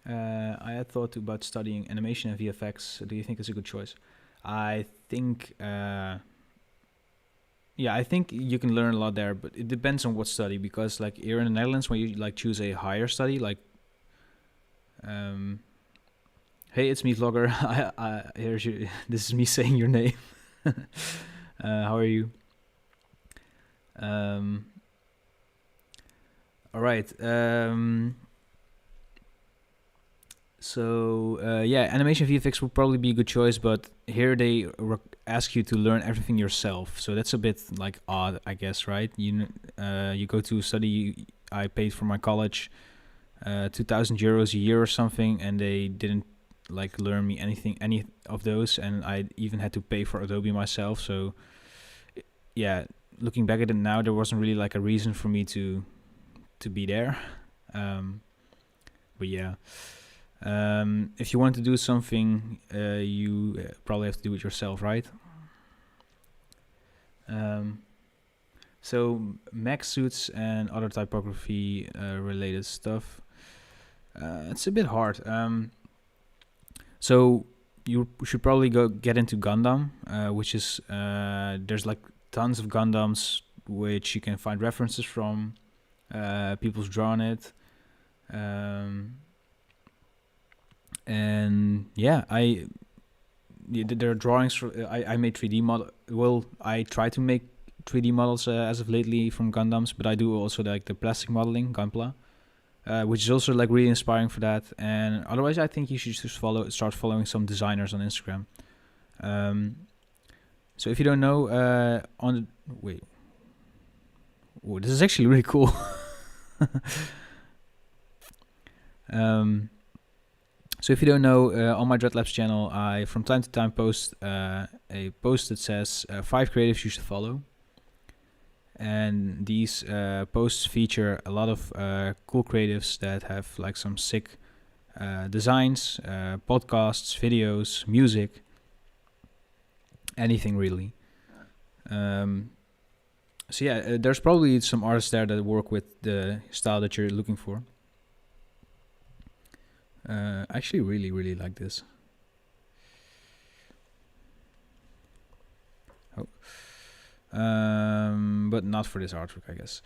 I had thought about studying animation and VFX. Do you think it's a good choice? I think, yeah, I think you can learn a lot there, but it depends on what study. Because like here in the Netherlands, when you like choose a higher study, like, hey, it's me, vlogger. Here's you. This is me saying your name. How are you? All right. So yeah, animation VFX would probably be a good choice, but here they ask you to learn everything yourself. So that's a bit like odd, I guess, right? You go to study. I paid for my college 2,000 euros a year or something, and they didn't like learn me any of those, and I even had to pay for Adobe myself. So yeah, looking back at it now, there wasn't really like a reason for me to be there. But yeah. If you want to do something, you probably have to do it yourself, right? So mech suits and other typography related stuff, it's a bit hard. So you should probably get into Gundam, which is there's like tons of Gundams which you can find references from. People's drawn it. And yeah, there are drawings for, I made 3D model. Well, I try to make 3D models as of lately from Gundams, but I do also like the plastic modeling, Gunpla, which is also like really inspiring for that. And otherwise, I think you should just start following some designers on Instagram. So if you don't know, wait, oh, this is actually really cool. So if you don't know, on my Dreadlabs channel, I from time to time post a post that says 5 creatives you should follow. And these posts feature a lot of cool creatives that have like some sick designs, podcasts, videos, music, anything really. So yeah, there's probably some artists there that work with the style that you're looking for. I actually really like this. Oh. But not for this artwork, I guess.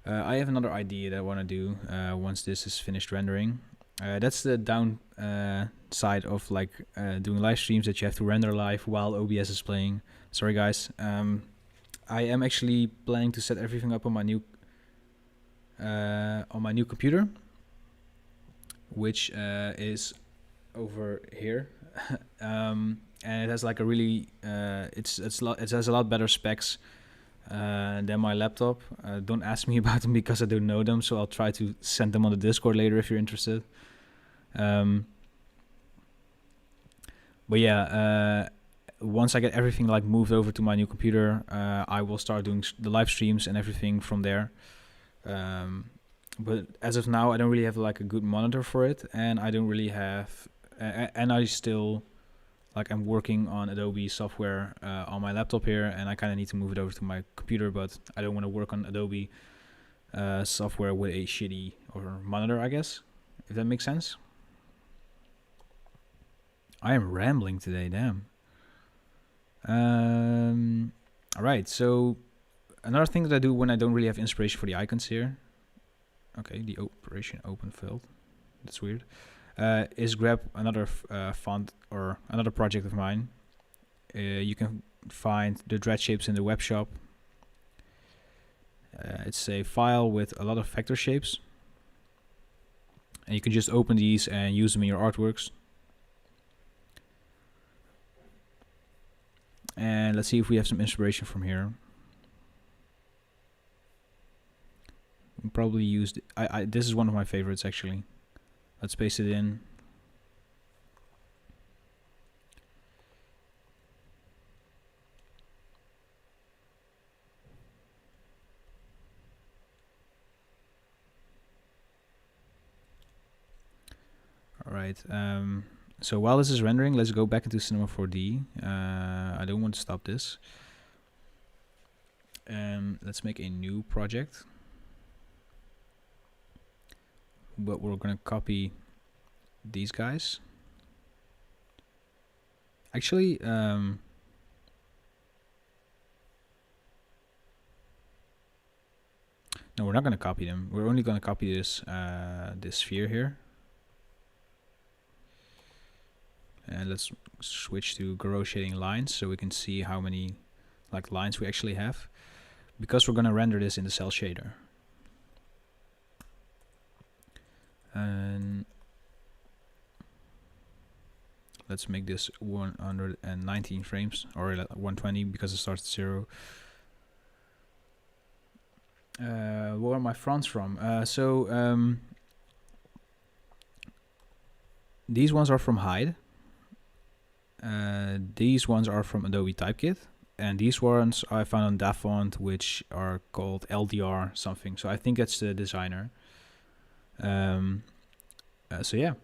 I have another idea that I want to do once this is finished rendering. That's the down side of like doing live streams, that you have to render live while OBS is playing. Sorry guys. I am actually planning to set everything up on my new computer, which is over here. And it has like a really it has a lot better specs than my laptop. Don't ask me about them because I don't know them, so I'll try to send them on the Discord later if you're interested. But yeah, once I get everything like moved over to my new computer, I will start doing the live streams and everything from there. But as of now, I don't really have like a good monitor for it, and I don't really have, and I still, like, I'm working on Adobe software on my laptop here, and I kind of need to move it over to my computer, but I don't want to work on Adobe software with a shitty monitor, I guess, if that makes sense. I am rambling today, damn. Alright, so another thing that I do when I don't really have inspiration for the icons here, okay, the operation open failed, that's weird, is grab another font or another project of mine. You can find the dread shapes in the web shop. It's a file with a lot of vector shapes, and you can just open these and use them in your artworks. And let's see if we have some inspiration from here. We probably used, this is one of my favorites actually. Let's paste it in. All right. So while this is rendering, let's go back into Cinema 4D. I don't want to stop this. Let's make a new project. But we're gonna copy these guys. Actually, no, we're not gonna copy them. We're only gonna copy this this sphere here. And let's switch to grow shading lines so we can see how many like lines we actually have, because we're gonna render this in the cell shader. And let's make this 119 frames, or 120 because it starts at 0. Where are my fronts from? These ones are from Hide. These ones are from Adobe Typekit, and these ones I found on Dafont, which are called LDR something. So I think that's the designer. So yeah.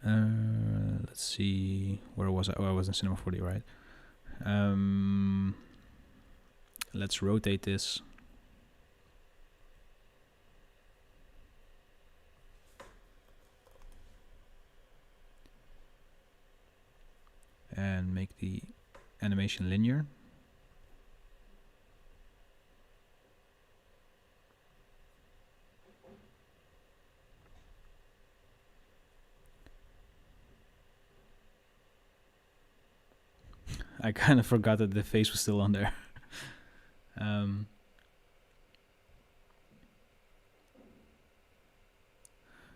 Let's see, where was I? Oh, I was in Cinema 4D, right? Let's rotate this. And make the animation linear. I kind of forgot that the face was still on there.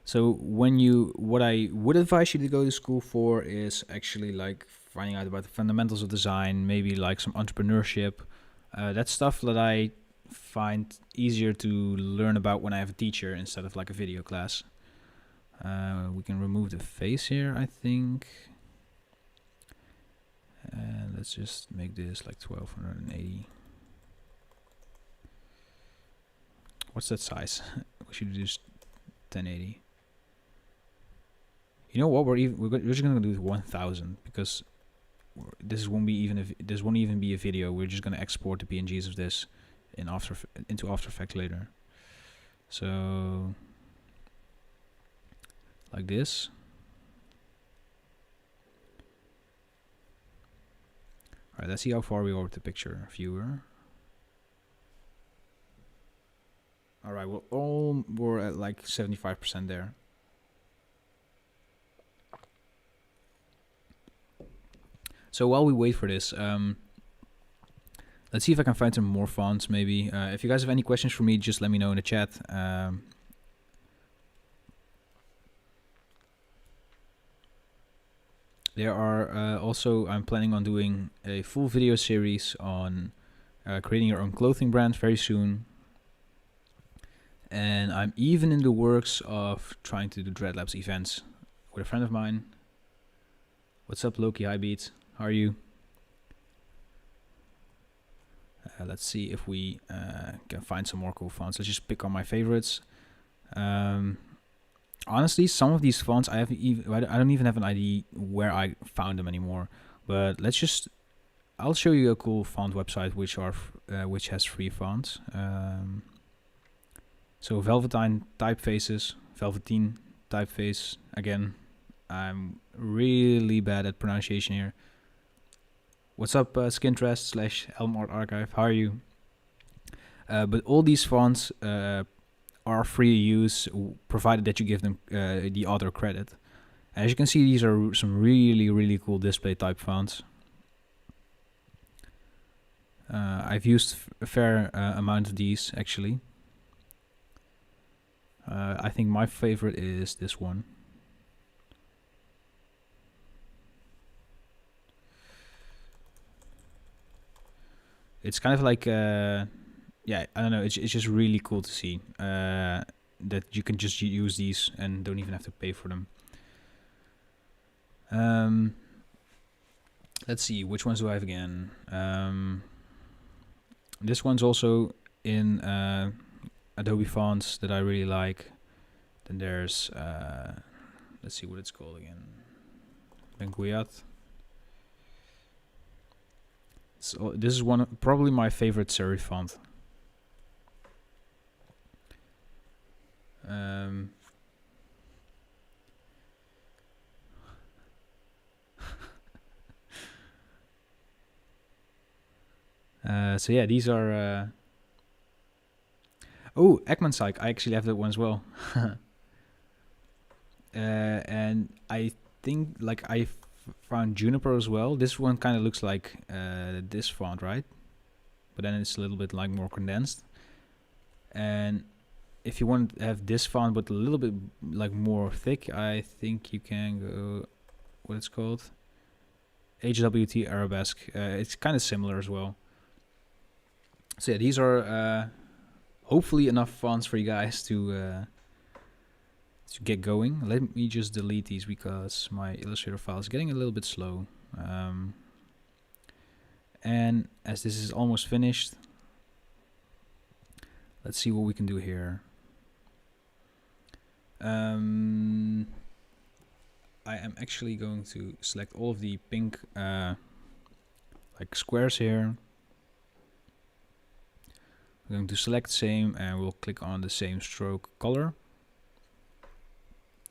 So what I would advise you to go to school for is actually like finding out about the fundamentals of design, maybe like some entrepreneurship. That's stuff that I find easier to learn about when I have a teacher instead of like a video class. We can remove the face here, I think. And let's just make this like 1280. What's that size? We should do just 1080. You know what? We're just gonna do 1000 because this won't even be a video. We're just gonna export the PNGs of this into After Effects later. So like this. All right, let's see how far we are with the picture viewer. All right, we're at like 75% there. So while we wait for this, let's see if I can find some more fonts maybe. If you guys have any questions for me, just let me know in the chat. There are also, I'm planning on doing a full video series on creating your own clothing brand very soon. And I'm even in the works of trying to do Dreadlabs events with a friend of mine. What's up, Loki? Hi, Beats. How are you? Let's see if we can find some more cool fonts. Let's just pick on my favorites. Honestly, some of these fonts I don't even have an idea where I found them anymore. But I'll show you a cool font website which has free fonts. So Velveteen typeface. Again, I'm really bad at pronunciation here. What's up, Skintrest / Elmart Archive? How are you? But all these fonts are free to use, provided that you give them the author credit. As you can see, these are some really cool display type fonts. I've used a fair amount of these actually. I think my favorite is this one. It's kind of like, yeah, I don't know. It's just really cool to see that you can just use these and don't even have to pay for them. Let's see, which ones do I have again? This one's also in Adobe fonts that I really like. Then there's, let's see what it's called again. Benguiat. So this is probably my favorite serif font. So yeah, these are. Oh, Ekman Psych. I actually have that one as well. And I think like I found Juniper as well. This one kind of looks like this font, right? But then it's a little bit like more condensed. And if you want to have this font but a little bit like more thick, I think you can go, what it's called, HWT Arabesque. It's kind of similar as well. So yeah, these are hopefully enough fonts for you guys to get going. Let me just delete these because my Illustrator file is getting a little bit slow. And as this is almost finished, let's see what we can do here. I am actually going to select all of the pink like squares here. I'm going to select same and we'll click on the same stroke color.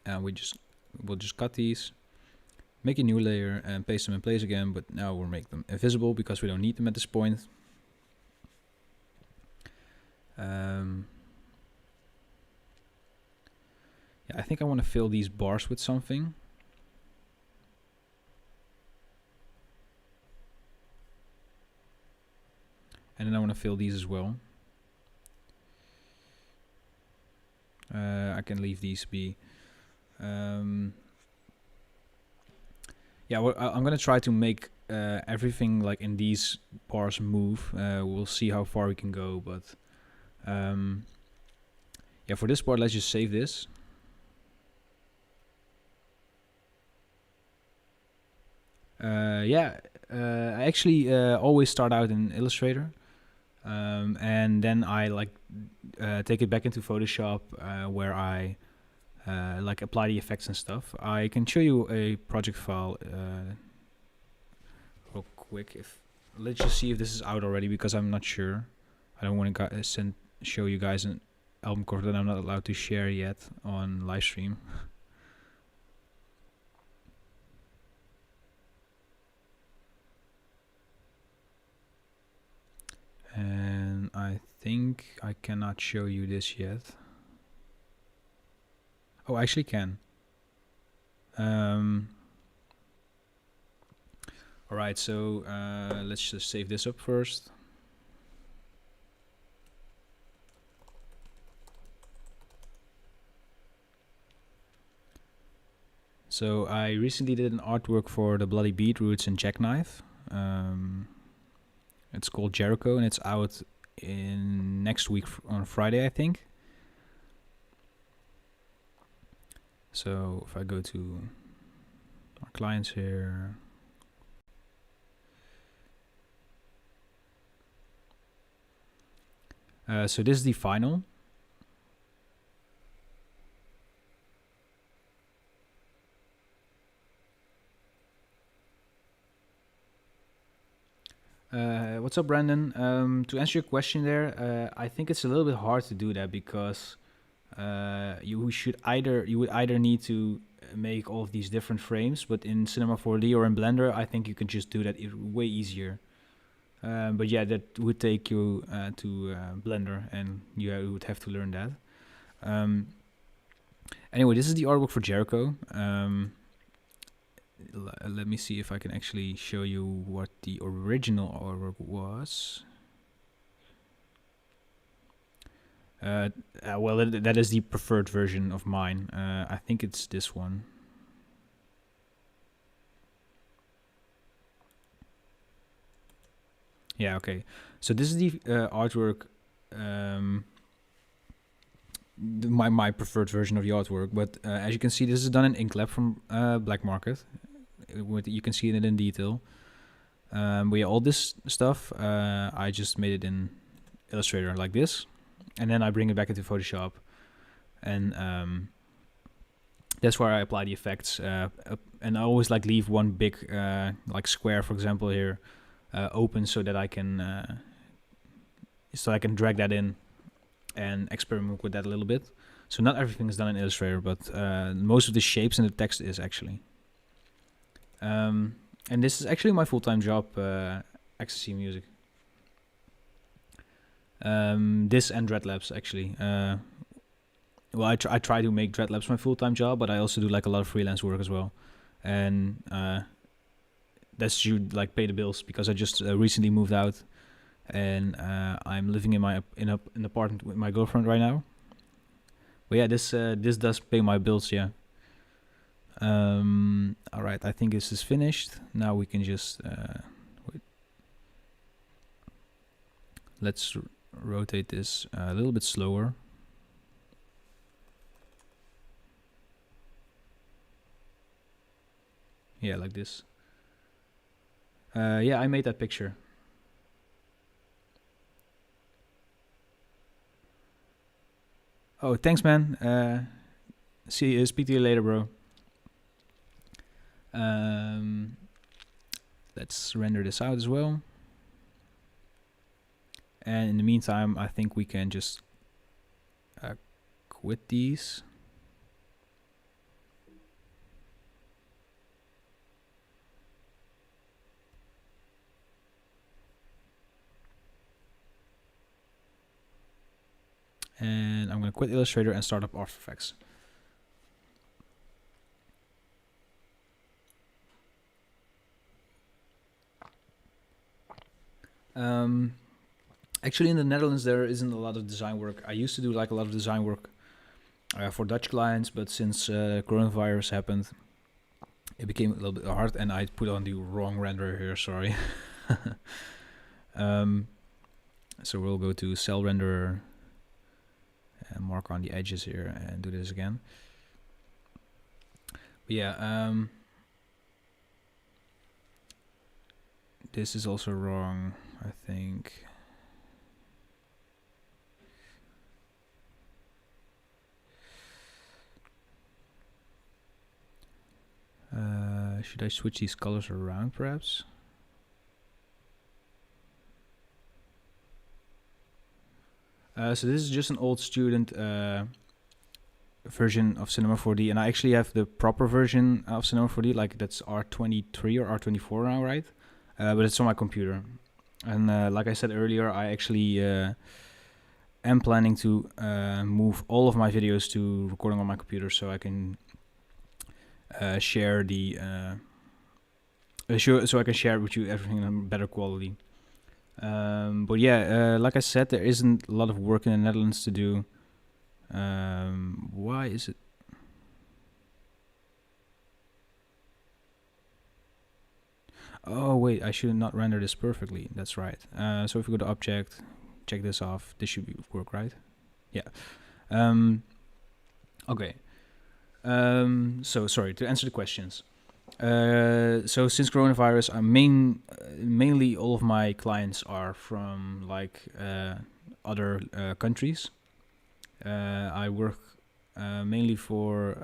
And we'll just cut these, make a new layer and paste them in place again, but now we'll make them invisible because we don't need them at this point. Yeah, I think I want to fill these bars with something. And then I want to fill these as well. I can leave these be. Yeah, well, I'm gonna try to make everything like in these bars move. We'll see how far we can go, but Yeah, for this part, let's just save this. Yeah, I actually always start out in Illustrator, and then I take it back into Photoshop, where I apply the effects and stuff. I can show you a project file real quick. Let's just see if this is out already, because I'm not sure. I don't want to show you guys an album cover that I'm not allowed to share yet on livestream. And I think I cannot show you this yet. Oh, I actually can. Alright, so let's just save this up first. So I recently did an artwork for the Bloody Beetroots and Jackknife. It's called Jericho, and it's out in next week on Friday, I think. So if I go to our clients here, so this is the final. What's up, Brandon? To answer your question there, I think it's a little bit hard to do that, because you would either need to make all of these different frames, but in Cinema 4D or in Blender, I think you can just do that way easier. But yeah, that would take you to Blender, and you would have to learn that. Anyway, this is the artwork for Jericho. Let me see if I can actually show you what the original artwork was. Well, that is the preferred version of mine. I think it's this one. Yeah, okay. So this is the artwork, my preferred version of the artwork. But as you can see, this is done in Inklab from Black Market. You can see it in detail. But yeah, all this stuff, I just made it in Illustrator like this, and then I bring it back into Photoshop, and that's where I apply the effects. And I always leave one big square, for example, here open, so that I can drag that in and experiment with that a little bit. So not everything is done in Illustrator, but most of the shapes and the text is actually. And this is actually my full-time job, Ecstasy Music. This and Dreadlabs, actually. Well, I try to make Dreadlabs my full-time job, but I also do a lot of freelance work as well. And that's to pay the bills, because I just recently moved out, and I'm living in an apartment with my girlfriend right now. But yeah, this does pay my bills, yeah. Alright, I think this is finished. Now we can just wait. Let's rotate this a little bit slower. Yeah, like this. Yeah, I made that picture. Oh, thanks, man. Speak to you later, bro. Let's render this out as well. And in the meantime, I think we can just quit these. And I'm going to quit Illustrator and start up After Effects. Actually, in the Netherlands, there isn't a lot of design work. I used to do a lot of design work for Dutch clients, but since coronavirus happened, it became a little bit hard, and I put on the wrong renderer here, sorry. So we'll go to Cell Renderer, mark on the edges here and do this again. But yeah, this is also wrong, I think. Should I switch these colors around, perhaps? So this is just an old student version of Cinema 4D, and I actually have the proper version of Cinema 4D, like that's R23 or R24 now, right? But it's on my computer. And like I said earlier, I actually am planning to move all of my videos to recording on my computer, so I can share the so I can share with you everything in better quality. But yeah, like I said, there isn't a lot of work in the Netherlands to do. Why is it? Oh wait, I should not render this perfectly. That's right. So if we go to object, check this off. This should work, right? Yeah. Okay. So sorry to answer the questions. So since coronavirus, mainly all of my clients are from like other countries. I work mainly for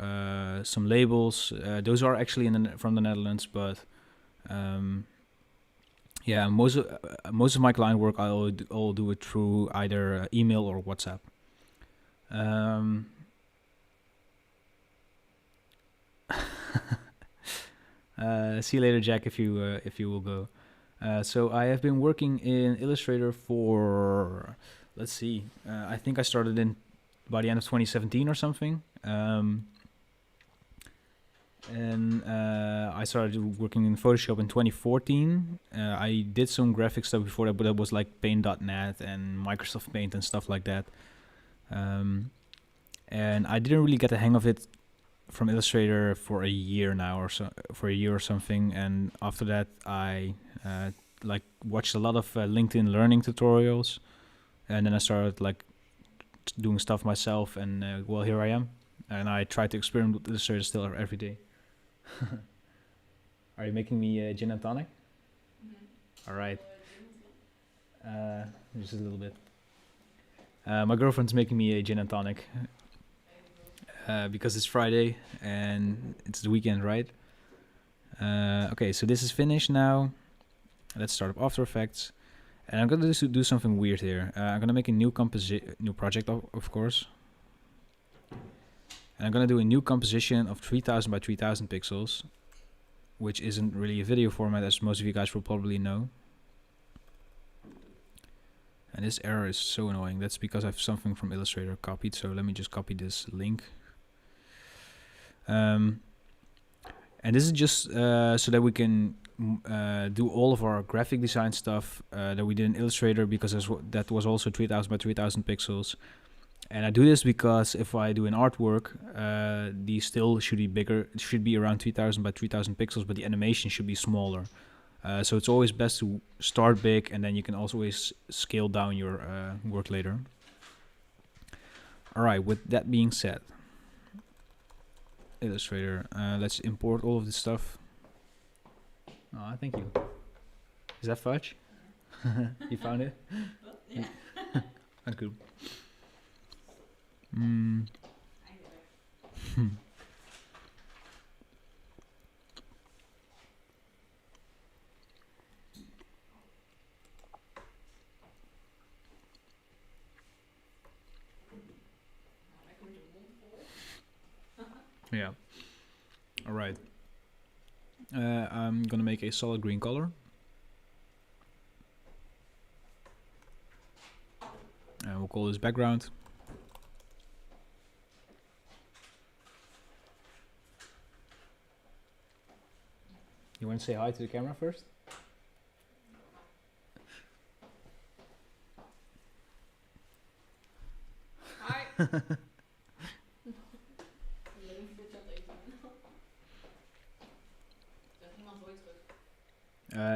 some labels. Those are actually from the Netherlands, but yeah, most of my client work I'll do it through either email or WhatsApp. See you later, Jack, if you will go. So I have been working in Illustrator for, let's see, I think I started by the end of 2017 or something. And I started working in Photoshop in 2014. I did some graphic stuff before that, but that was like Paint.net and Microsoft Paint and stuff like that. And I didn't really get the hang of it from Illustrator for a year now, for a year or something. And after that, I like watched a lot of LinkedIn learning tutorials, and then I started like doing stuff myself. And well, here I am, and I try to experiment with Illustrator still every day. Are you making me gin and tonic? Mm-hmm. All right. Just a little bit. My girlfriend's making me a gin and tonic. Because it's Friday and it's the weekend, right? Okay, so this is finished now. Let's start up After Effects. And I'm going to do something weird here. I'm going to make a new project, of course. And I'm going to do a new composition of 3000 by 3000 pixels, which isn't really a video format, as most of you guys will probably know. And this error is so annoying. That's because I have something from Illustrator copied. So let me just copy this link. And this is just so that we can do all of our graphic design stuff that we did in Illustrator, because that was also 3000 by 3000 pixels. And I do this because if I do an artwork, the still should be bigger. It should be around 3000 by 3000 pixels, but the animation should be smaller. So it's always best to start big, and then you can always scale down your work later. All right, with that being said, Illustrator, let's import all of this stuff. Oh, thank you. Is that fudge? You found it? Yeah. That's good. Yeah. All right. I'm gonna make a solid green color. And we'll call this background. You want to say hi to the camera first? Hi.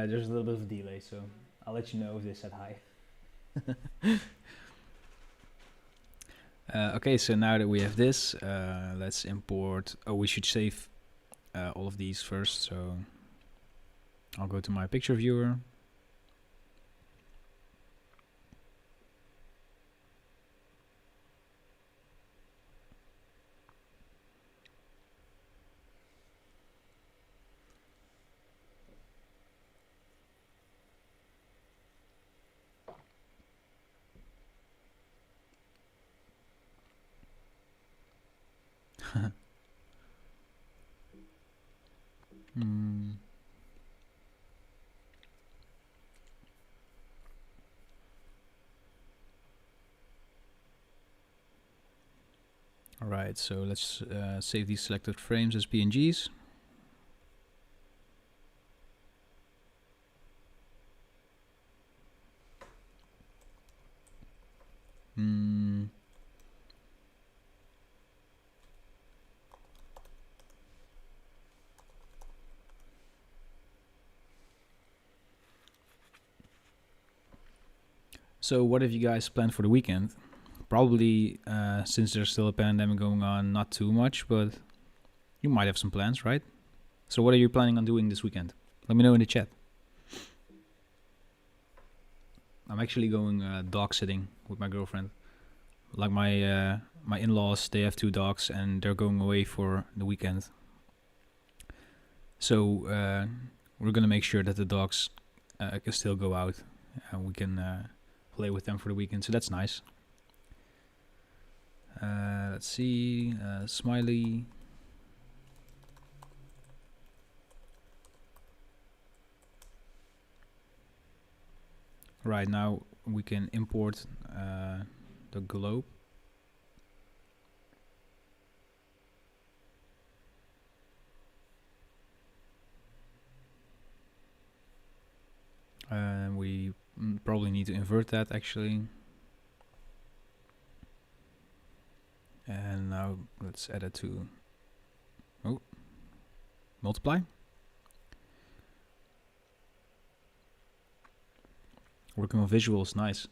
There's a little bit of a delay, so I'll let you know if they said hi. Okay, so now that we have this, let's import. Oh, we should save all of these first. So I'll go to my picture viewer. Hmm. All right, so let's save these selected frames as PNGs. Hmm. So what have you guys planned for the weekend? Probably, since there's still a pandemic going on, not too much, but you might have some plans, right? So what are you planning on doing this weekend? Let me know in the chat. I'm actually going dog sitting with my girlfriend. Like my in-laws, they have 2 dogs and they're going away for the weekend. So we're gonna make sure that the dogs can still go out and we can play with them for the weekend. So that's nice. Let's see, Smiley. Right now we can import the globe. We probably need to invert that actually. And now let's add it to multiply. Working on visuals, nice.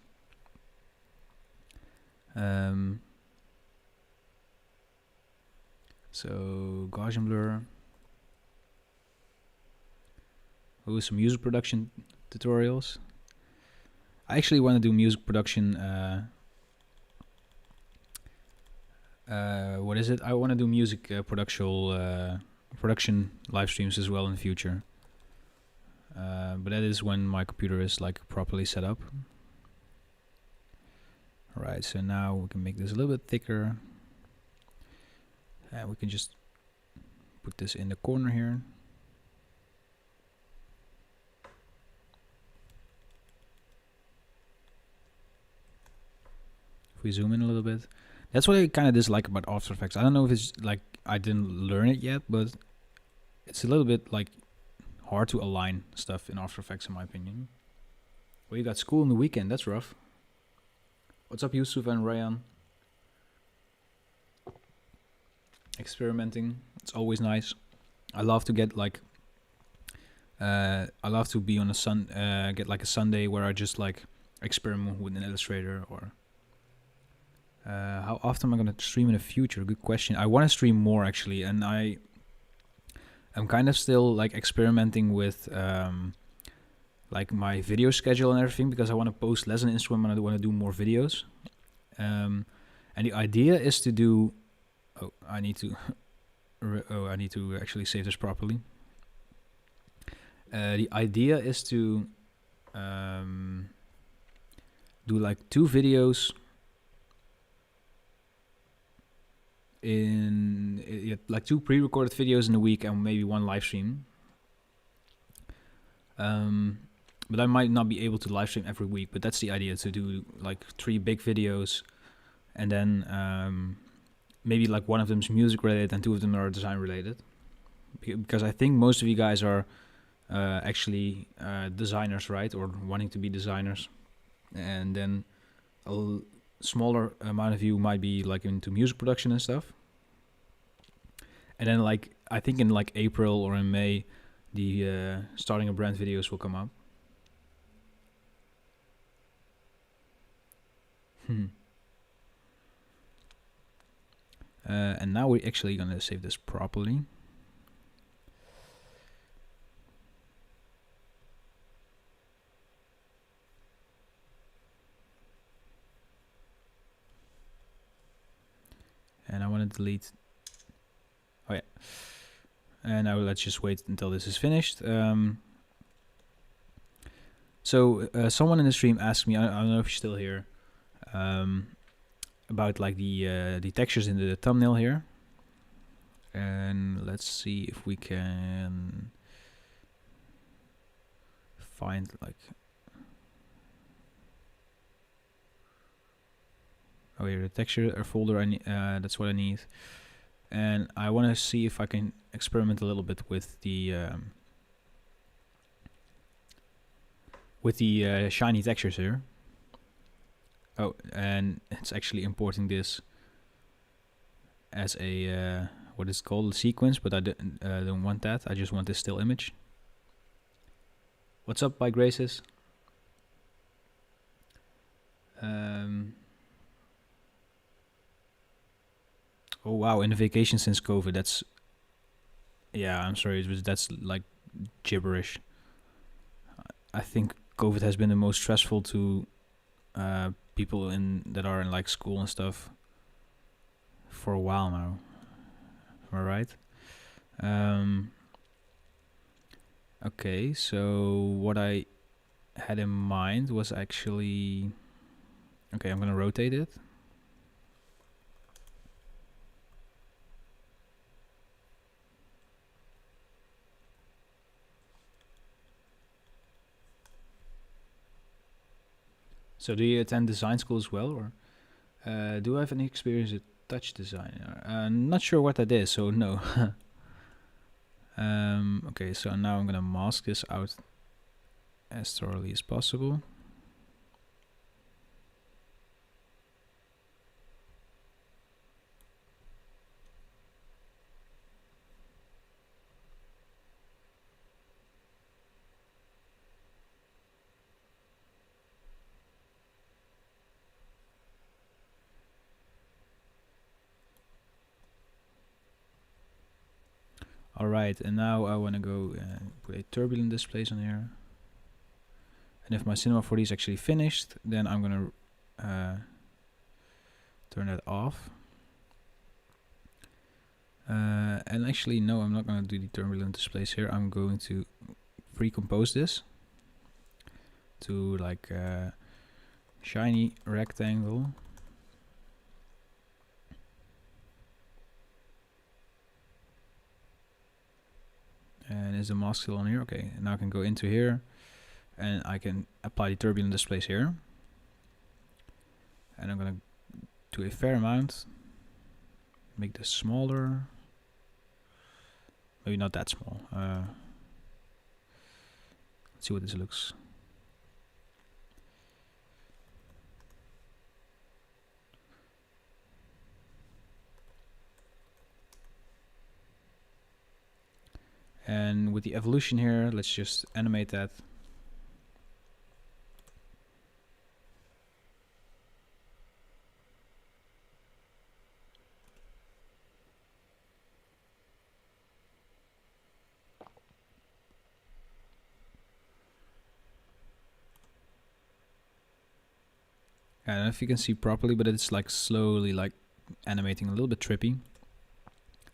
So Gaussian blur. Oh, some music production tutorials. I actually want to do music production. What is it? I want to do music production live streams as well in the future. But that is when my computer is like properly set up. Alright, so now we can make this a little bit thicker. And we can just put this in the corner here. If we zoom in a little bit. That's what I kind of dislike about After Effects. I don't know if it's like I didn't learn it yet, but it's a little bit like hard to align stuff in After Effects in my opinion. Well, you got school on the weekend. That's rough. What's up, Yusuf and Rayan? Experimenting. It's always nice. I love to get like I love to be on a get like a Sunday where I just like experiment with an Illustrator. Or how often am I gonna stream in the future? Good question. I want to stream more actually, and I'm kind of still like experimenting with like my video schedule and everything, because I want to post less on Instagram and I want to do more videos. And the idea is to do. Oh, I need to. I need to actually save this properly. The idea is to do like 2 videos in like 2 pre-recorded videos in a week and maybe 1 live stream. But I might not be able to live stream every week, but that's the idea, to do like 3 big videos, and then maybe like 1 of them is music related and 2 of them are design related, because I think most of you guys are actually designers, right, or wanting to be designers, and then a smaller amount of you might be like into music production and stuff. And then like I think in like April or in May, the starting a brand videos will come up. And now we're actually gonna save this properly. And I want to delete. Oh yeah. And now let's just wait until this is finished. So someone in the stream asked me, I don't know if you're still here, about like the textures in the thumbnail here. And let's see if we can find like, oh here, the texture folder, I need, that's what I need. And I want to see if I can experiment a little bit with the shiny textures here. Oh, and it's actually importing this as a what is called a sequence, but I don't want that. I just want this still image. What's up, by Graces? Oh wow, in the vacation since COVID. That's, yeah, I'm sorry, that's like gibberish. I think COVID has been the most stressful to people that are in like school and stuff for a while now. Am I right? Okay, so what I had in mind was actually, okay, I'm gonna rotate it. So do you attend design school as well, or do I have any experience with touch design? Not sure what that is, so no. Okay, so now I'm gonna mask this out as thoroughly as possible. Alright, and now I want to go put a turbulent displays on here. And if my Cinema 4D is actually finished, then I'm going to turn that off. And actually, no, I'm not going to do the turbulent displays here. I'm going to pre-compose this to like shiny rectangle. And is the mask still on here? Okay, and now I can go into here and I can apply the turbulent displays here. And I'm gonna do a fair amount. Make this smaller. Maybe not that small. Let's see what this looks. And with the evolution here, let's just animate that. I don't know if you can see properly, but it's like slowly like animating a little bit trippy.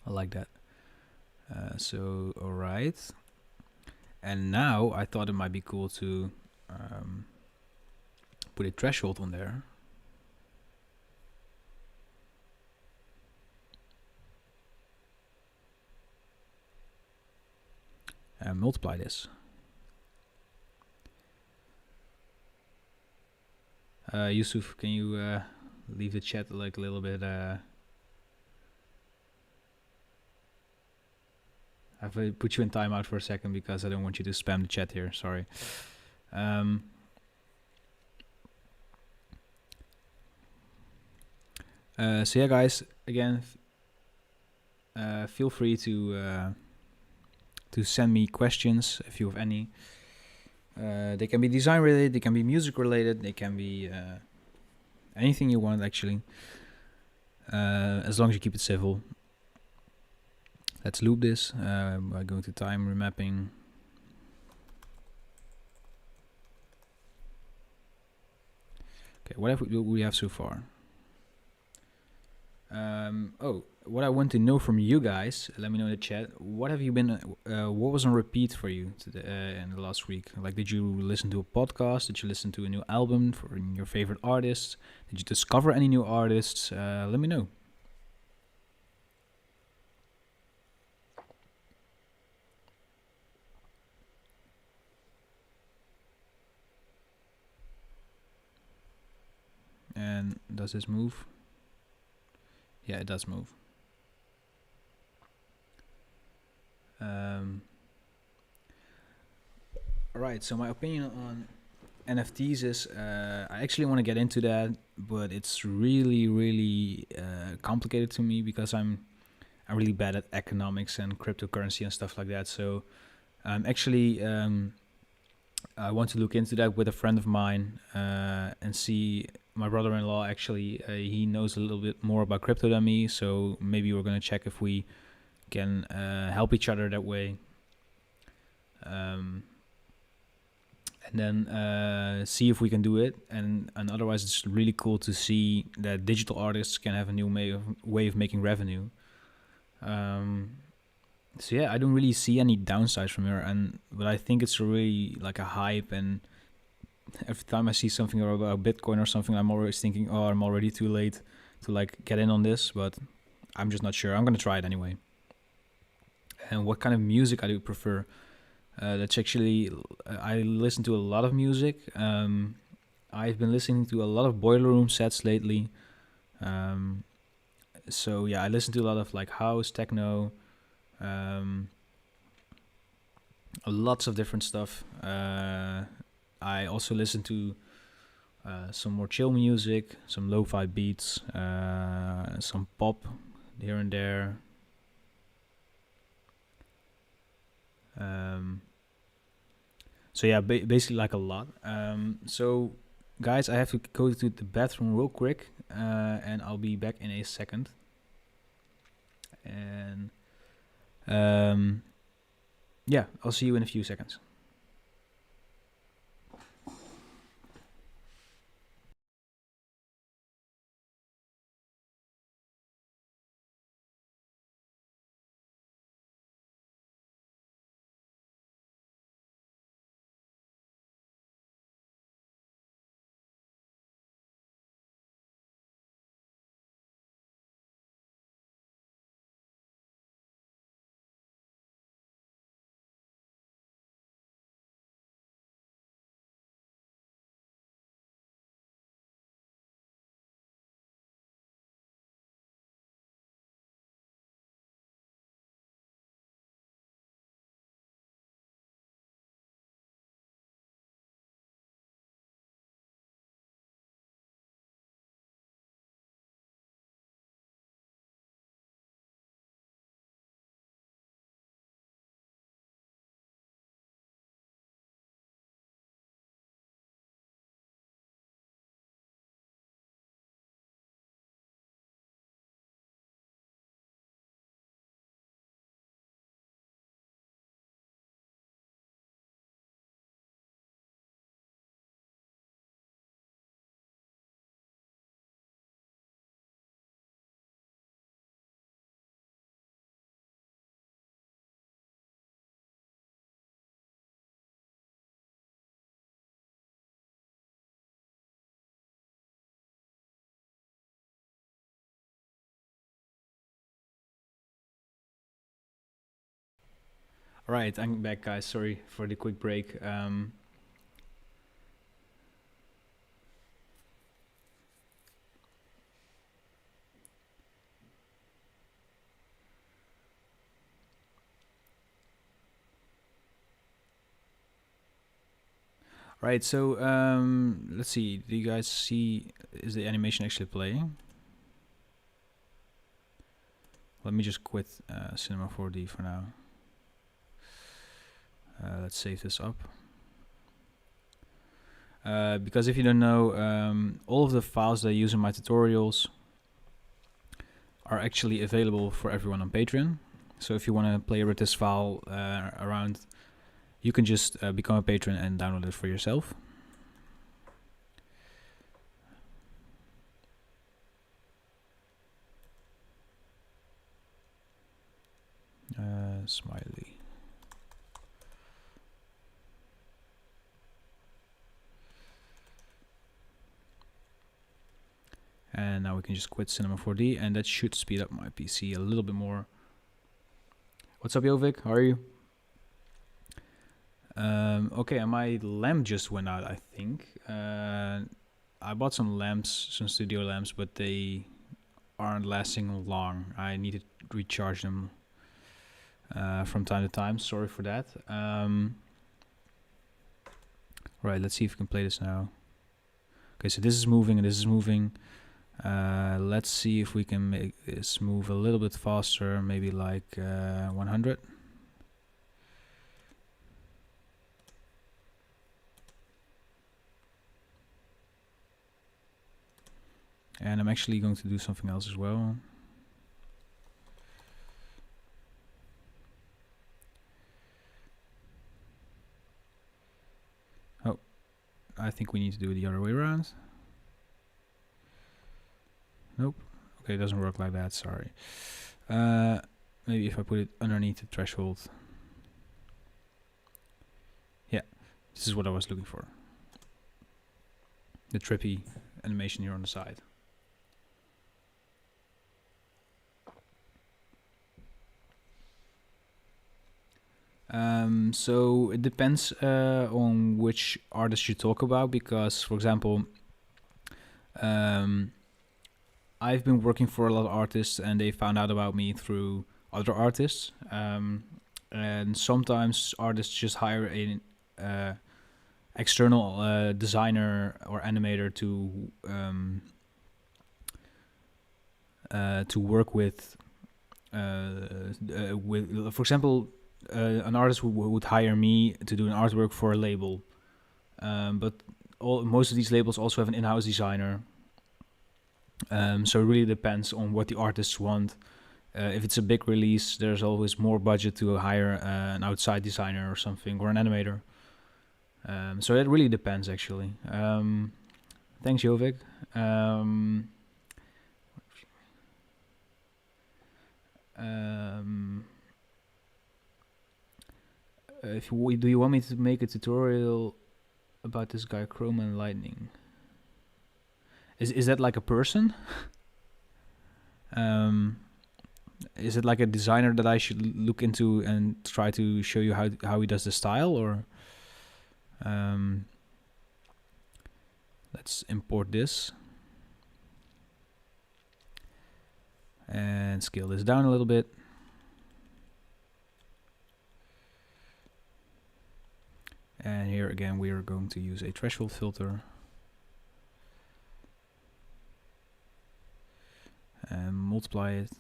I like that. So alright, and now I thought it might be cool to put a threshold on there. And multiply this. Yusuf, can you leave the chat like a little bit I've put you in timeout for a second because I don't want you to spam the chat here. Sorry. So yeah, guys. Again, feel free to send me questions if you have any. They can be design related, they can be music related, they can be anything you want actually. as long as you keep it civil. Let's loop this by going to time remapping. Okay, what we have so far? What I want to know from you guys, let me know in the chat. What have you been? What was on repeat for you in the last week? Like, did you listen to a podcast? Did you listen to a new album for your favorite artists? Did you discover any new artists? Let me know. And does this move? Yeah, it does move. Alright, so my opinion on NFTs is I actually want to get into that, but it's really complicated to me because I'm really bad at economics and cryptocurrency and stuff like that. So actually I want to look into that with a friend of mine and see. My brother-in-law actually he knows a little bit more about crypto than me, so maybe we're gonna check if we can help each other that way. And then see if we can do it, and otherwise it's really cool to see that digital artists can have a new way of making revenue. So yeah, I don't really see any downsides from here, but I think it's really like a hype, and every time I see something about Bitcoin or something, I'm always thinking, oh, I'm already too late to like get in on this, but I'm just not sure. I'm gonna try it anyway. And what kind of music I do prefer? That's actually, I listen to a lot of music. I've been listening to a lot of Boiler Room sets lately. So yeah, I listen to a lot of like house, techno, lots of different stuff. I also listen to some more chill music, some lo-fi beats, some pop here and there. So yeah, basically like a lot. So guys, I have to go to the bathroom real quick, and I'll be back in a second. And yeah, I'll see you in a few seconds. All right, I'm back, guys. Sorry for the quick break. Right, so let's see. Do you guys see? Is the animation actually playing? Let me just quit Cinema 4D for now. Let's save this up. Because if you don't know, all of the files that I use in my tutorials are actually available for everyone on Patreon. So if you want to play with this file around, you can just become a patron and download it for yourself. Smiley. And now we can just quit Cinema 4D, and that should speed up my PC a little bit more. What's up, Jovik? How are you? Okay, and my lamp just went out, I think. I bought some lamps, some studio lamps, but they aren't lasting long. I need to recharge them from time to time. Sorry for that. Right, let's see if we can play this now. Okay, so this is moving and this is moving. Let's see if we can make this move a little bit faster, maybe like 100. And I'm actually going to do something else as well. Oh, I think we need to do it the other way around. Nope. Okay, it doesn't work like that, sorry. Maybe if I put it underneath the threshold. Yeah, this is what I was looking for. The trippy animation here on the side. So it depends on which artist you talk about, because, for example, I've been working for a lot of artists and they found out about me through other artists. And sometimes artists just hire an external designer or animator to work with. For example, an artist would hire me to do an artwork for a label, but most of these labels also have an in-house designer. So it really depends on what the artists want. If it's a big release, there's always more budget to hire an outside designer or something, or an animator. So it really depends, actually. Thanks, Jovik. Do you want me to make a tutorial about this guy, Chrome and Lightning? Is that like a person? Is it like a designer that I should look into and try to show you how he does the style, or let's import this and scale this down a little bit. And here again we are going to use a threshold filter and multiply it.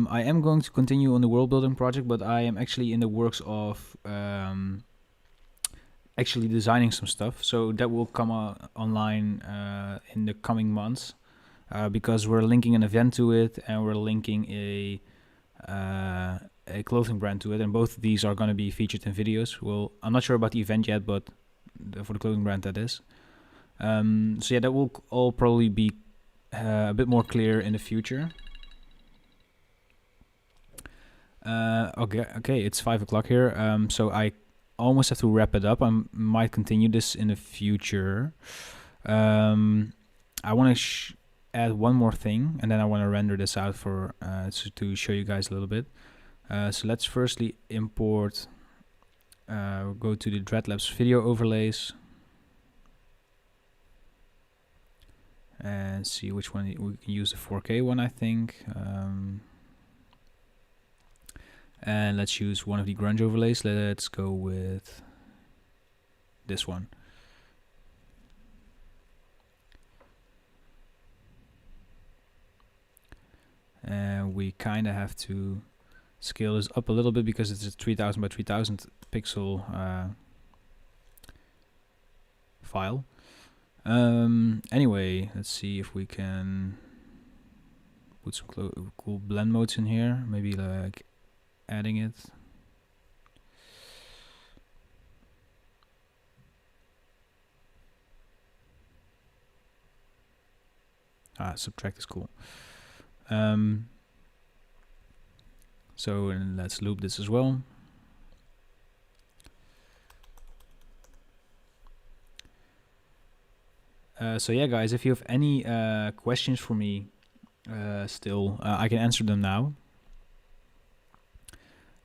I am going to continue on the world building project, but I am actually in the works of actually designing some stuff, so that will come online in the coming months, because we're linking an event to it and we're linking a clothing brand to it, and both of these are going to be featured in videos. Well, I'm not sure about the event yet, but for the clothing brand, that is. So yeah, that will all probably be a bit more clear in the future. Okay, it's 5 o'clock here, so I almost have to wrap it up. I might continue this in the future. I want to add one more thing, and then I want to render this out for to show you guys a little bit. So let's firstly import, go to the Dreadlabs video overlays, and see which one we can use. The 4K one, I think. And let's use one of the grunge overlays. Let's go with this one. And we kind of have to scale this up a little bit because it's a 3000 by 3000 pixel file. Anyway, let's see if we can put some cool blend modes in here. Maybe like adding it. Subtract is cool. So let's loop this as well. So yeah, guys, if you have any questions for me still, I can answer them now.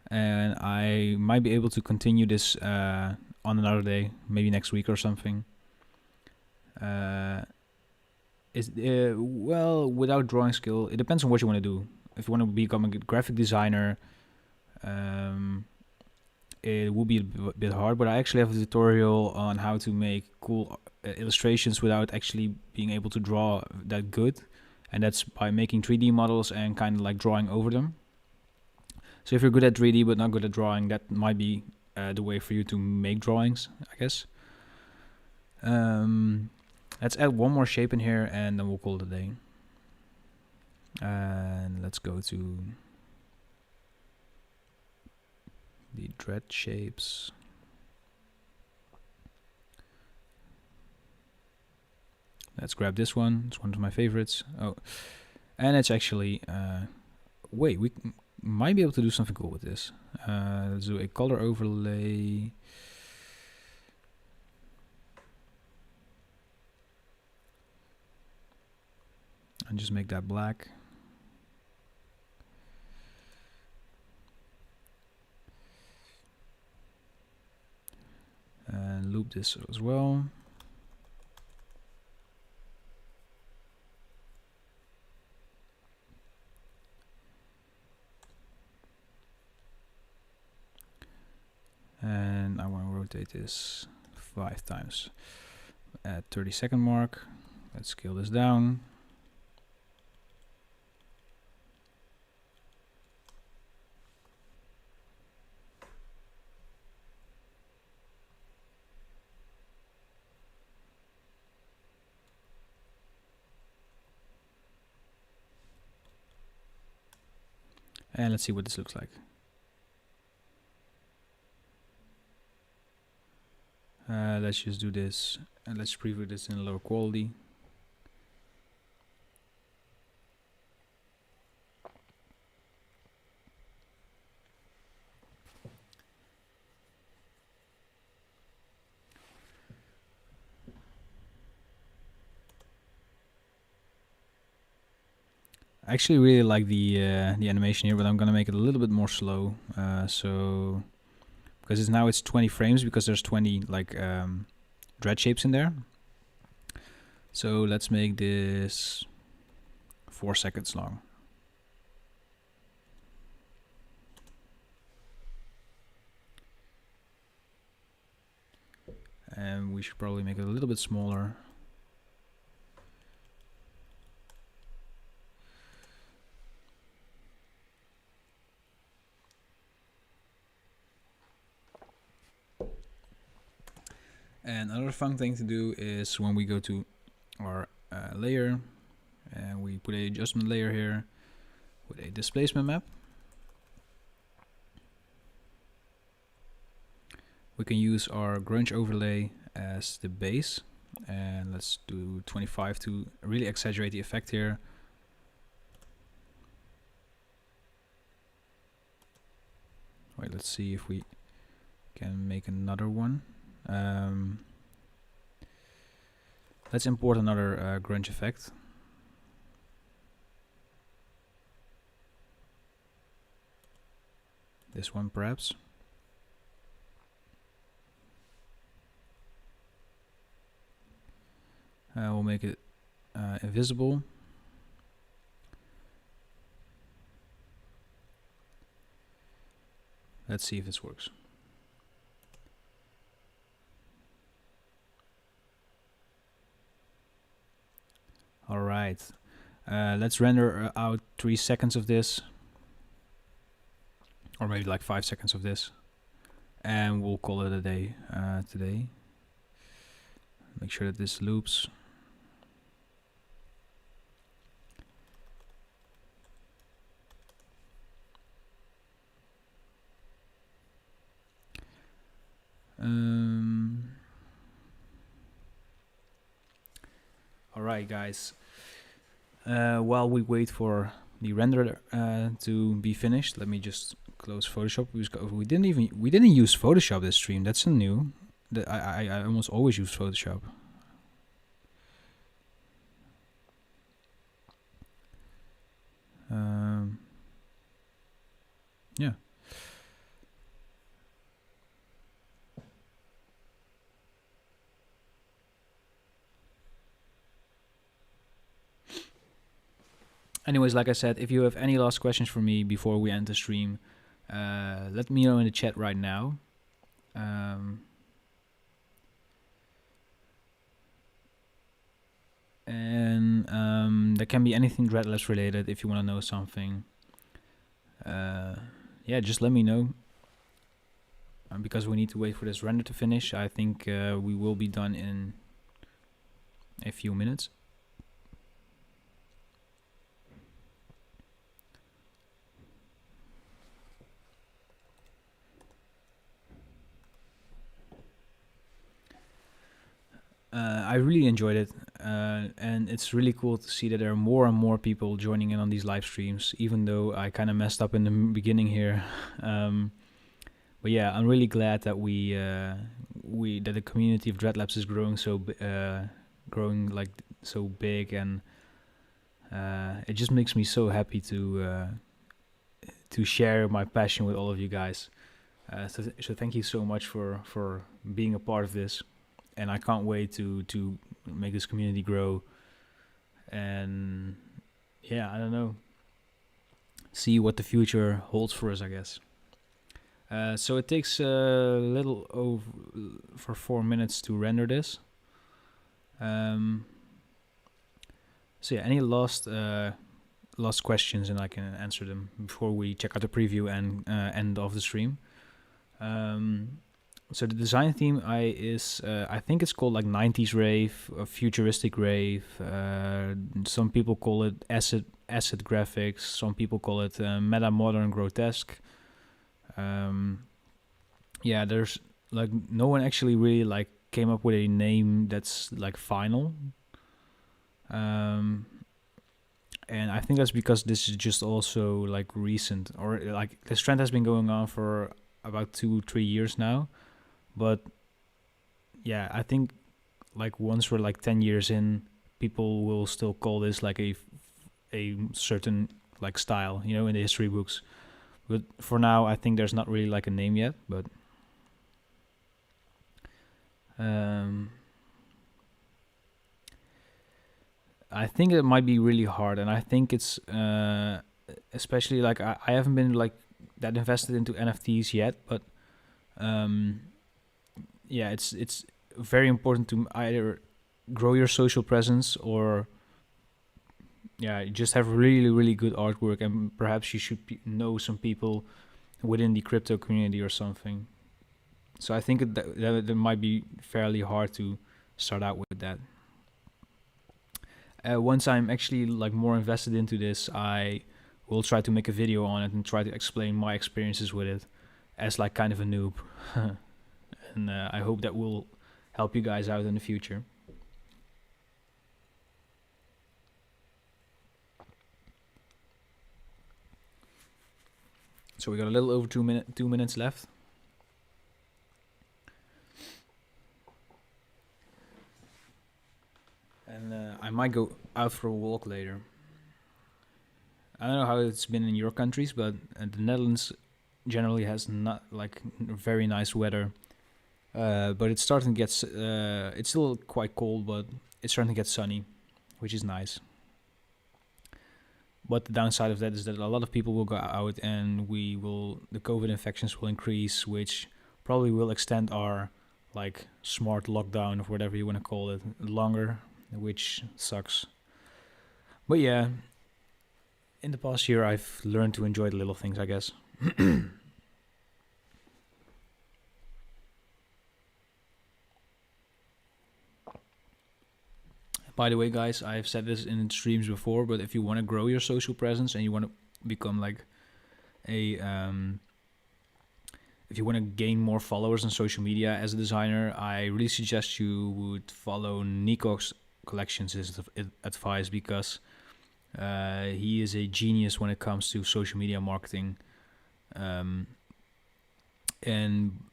And I might be able to continue this on another day, maybe next week or something. Well, without drawing skill, it depends on what you want to do. If you want to become a graphic designer, it will be a bit hard, but I actually have a tutorial on how to make cool illustrations without actually being able to draw that good, and that's by making 3D models and kind of like drawing over them. So if you're good at 3D but not good at drawing, that might be the way for you to make drawings, I guess. Let's add one more shape in here and then we'll call it a day. And let's go to the dread shapes. Let's grab this one. It's one of my favorites. Oh, and it's actually wait, we might be able to do something cool with this. Let's do a color overlay. And just make that black. And loop this as well. And I want to rotate this 5 times at 30-second mark. Let's scale this down. And let's see what this looks like. Let's just do this, and let's preview this in lower quality. I actually really like the animation here, but I'm gonna make it a little bit more slow. So because now it's 20 frames because there's 20 like dread shapes in there. So let's make this 4 seconds long. And we should probably make it a little bit smaller. And another fun thing to do is when we go to our layer and we put an adjustment layer here with a displacement map, we can use our grunge overlay as the base, and let's do 25 to really exaggerate the effect here. Wait, let's see if we can make another one. Let's import another grunge effect. This one perhaps. We'll make it invisible. Let's see if this works. Alright, let's render out 3 seconds of this, or maybe like 5 seconds of this, and we'll call it a day today. Make sure that this loops. All right, guys. While we wait for the render to be finished, let me just close Photoshop. We didn't use Photoshop this stream. That's a new. I almost always use Photoshop. Yeah. Anyways, like I said, if you have any last questions for me before we end the stream, let me know in the chat right now. And there can be anything Dreadlabs related if you want to know something. Yeah, just let me know. Because we need to wait for this render to finish. I think we will be done in a few minutes. I really enjoyed it, and it's really cool to see that there are more and more people joining in on these live streams, even though I kind of messed up in the beginning here. But yeah, I'm really glad that that the community of Dreadlabs is growing growing like so big, and it just makes me so happy to share my passion with all of you guys. So thank you so much for being a part of this. And I can't wait to make this community grow. And yeah, I don't know. See what the future holds for us, I guess. So it takes a little over for 4 minutes to render this. So yeah, any last questions, and I can answer them before we check out the preview and end of the stream. So the design theme I think it's called like 90s rave, futuristic rave. Some people call it acid graphics. Some people call it meta modern grotesque. Yeah, there's like no one actually really like came up with a name that's like final. And I think that's because this is just also like recent, or like this trend has been going on for about 2-3 years now. But yeah, I think like once we're like 10 years in, people will still call this like a certain like style, you know, in the history books. But for now, I think there's not really like a name yet. But I think it might be really hard, and I think it's especially like I haven't been like that invested into NFTs yet, but yeah, it's very important to either grow your social presence or yeah, just have really good artwork, and perhaps you should know some people within the crypto community or something. So I think that might be fairly hard to start out with that. Once I'm actually like more invested into this, I will try to make a video on it and try to explain my experiences with it as like kind of a noob. And I hope that will help you guys out in the future. So we got a little over 2 minutes left. And I might go out for a walk later. I don't know how it's been in your countries, but the Netherlands generally has not like very nice weather. But it's starting to get, it's still quite cold, but it's starting to get sunny, which is nice. But the downside of that is that a lot of people will go out, and the COVID infections will increase, which probably will extend our like smart lockdown or whatever you want to call it longer, which sucks. But yeah, in the past year I've learned to enjoy the little things, I guess. By the way, guys, I've said this in streams before, but if you want to grow your social presence and you want to become like a if you want to gain more followers on social media as a designer, I really suggest you would follow Nico's collections as advice, because he is a genius when it comes to social media marketing. And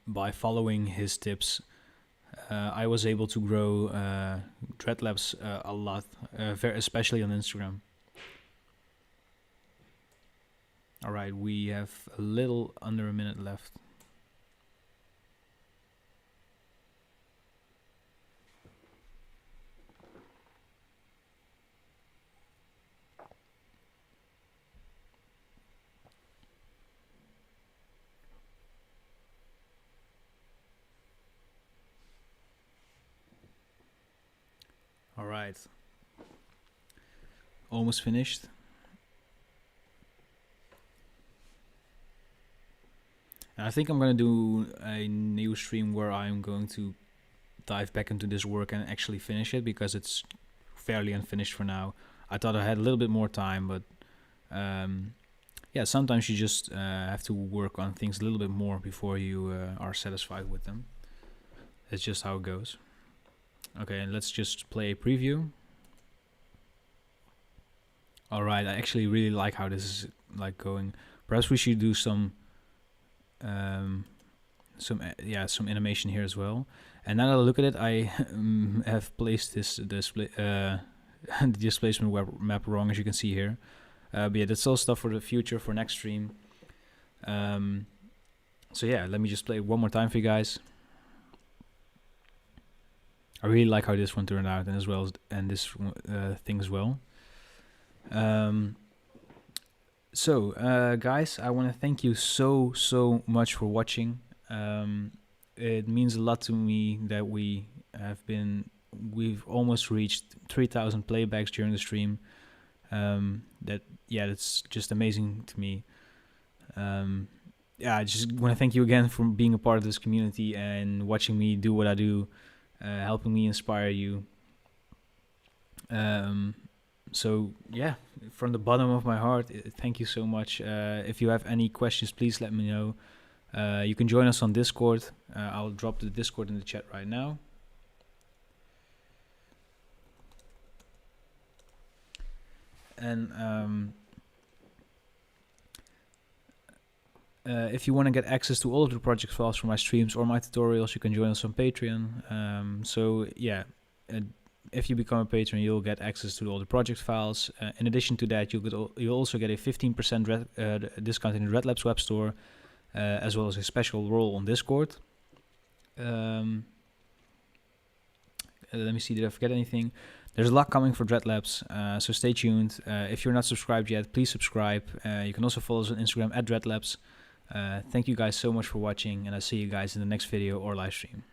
by following his tips, I was able to grow Dreadlabs a lot, especially on Instagram. All right, we have a little under a minute left. All right, almost finished. And I think I'm gonna do a new stream where I'm going to dive back into this work and actually finish it, because it's fairly unfinished for now. I thought I had a little bit more time, but yeah, sometimes you just have to work on things a little bit more before you are satisfied with them. That's just how it goes. Okay, and let's just play a preview. All right, I actually really like how this is like going. Perhaps we should do some animation here as well. And now that I look at it, I have placed this display the displacement map wrong, as you can see here. But yeah, that's all stuff for the future, for next stream. So yeah, let me just play it one more time for you guys. I really like how this one turned out, and as well as this thing as well. So guys, I want to thank you so much for watching. It means a lot to me that we've almost reached 3,000 playbacks during the stream. That's just amazing to me. I just want to thank you again for being a part of this community and watching me do what I do, helping me inspire you. So yeah, from the bottom of my heart, thank you so much. If you have any questions, please let me know. You can join us on Discord. I'll drop the Discord in the chat right now. And if you want to get access to all of the project files from my streams or my tutorials, you can join us on Patreon. So yeah, if you become a patron, you'll get access to all the project files. In addition to that, you'll also get a 15% discount in the Dreadlabs web store, as well as a special role on Discord. Let me see, did I forget anything? There's a lot coming for Dreadlabs, so stay tuned. If you're not subscribed yet, please subscribe. You can also follow us on Instagram @Dreadlabs. Thank you guys so much for watching, and I'll see you guys in the next video or live stream.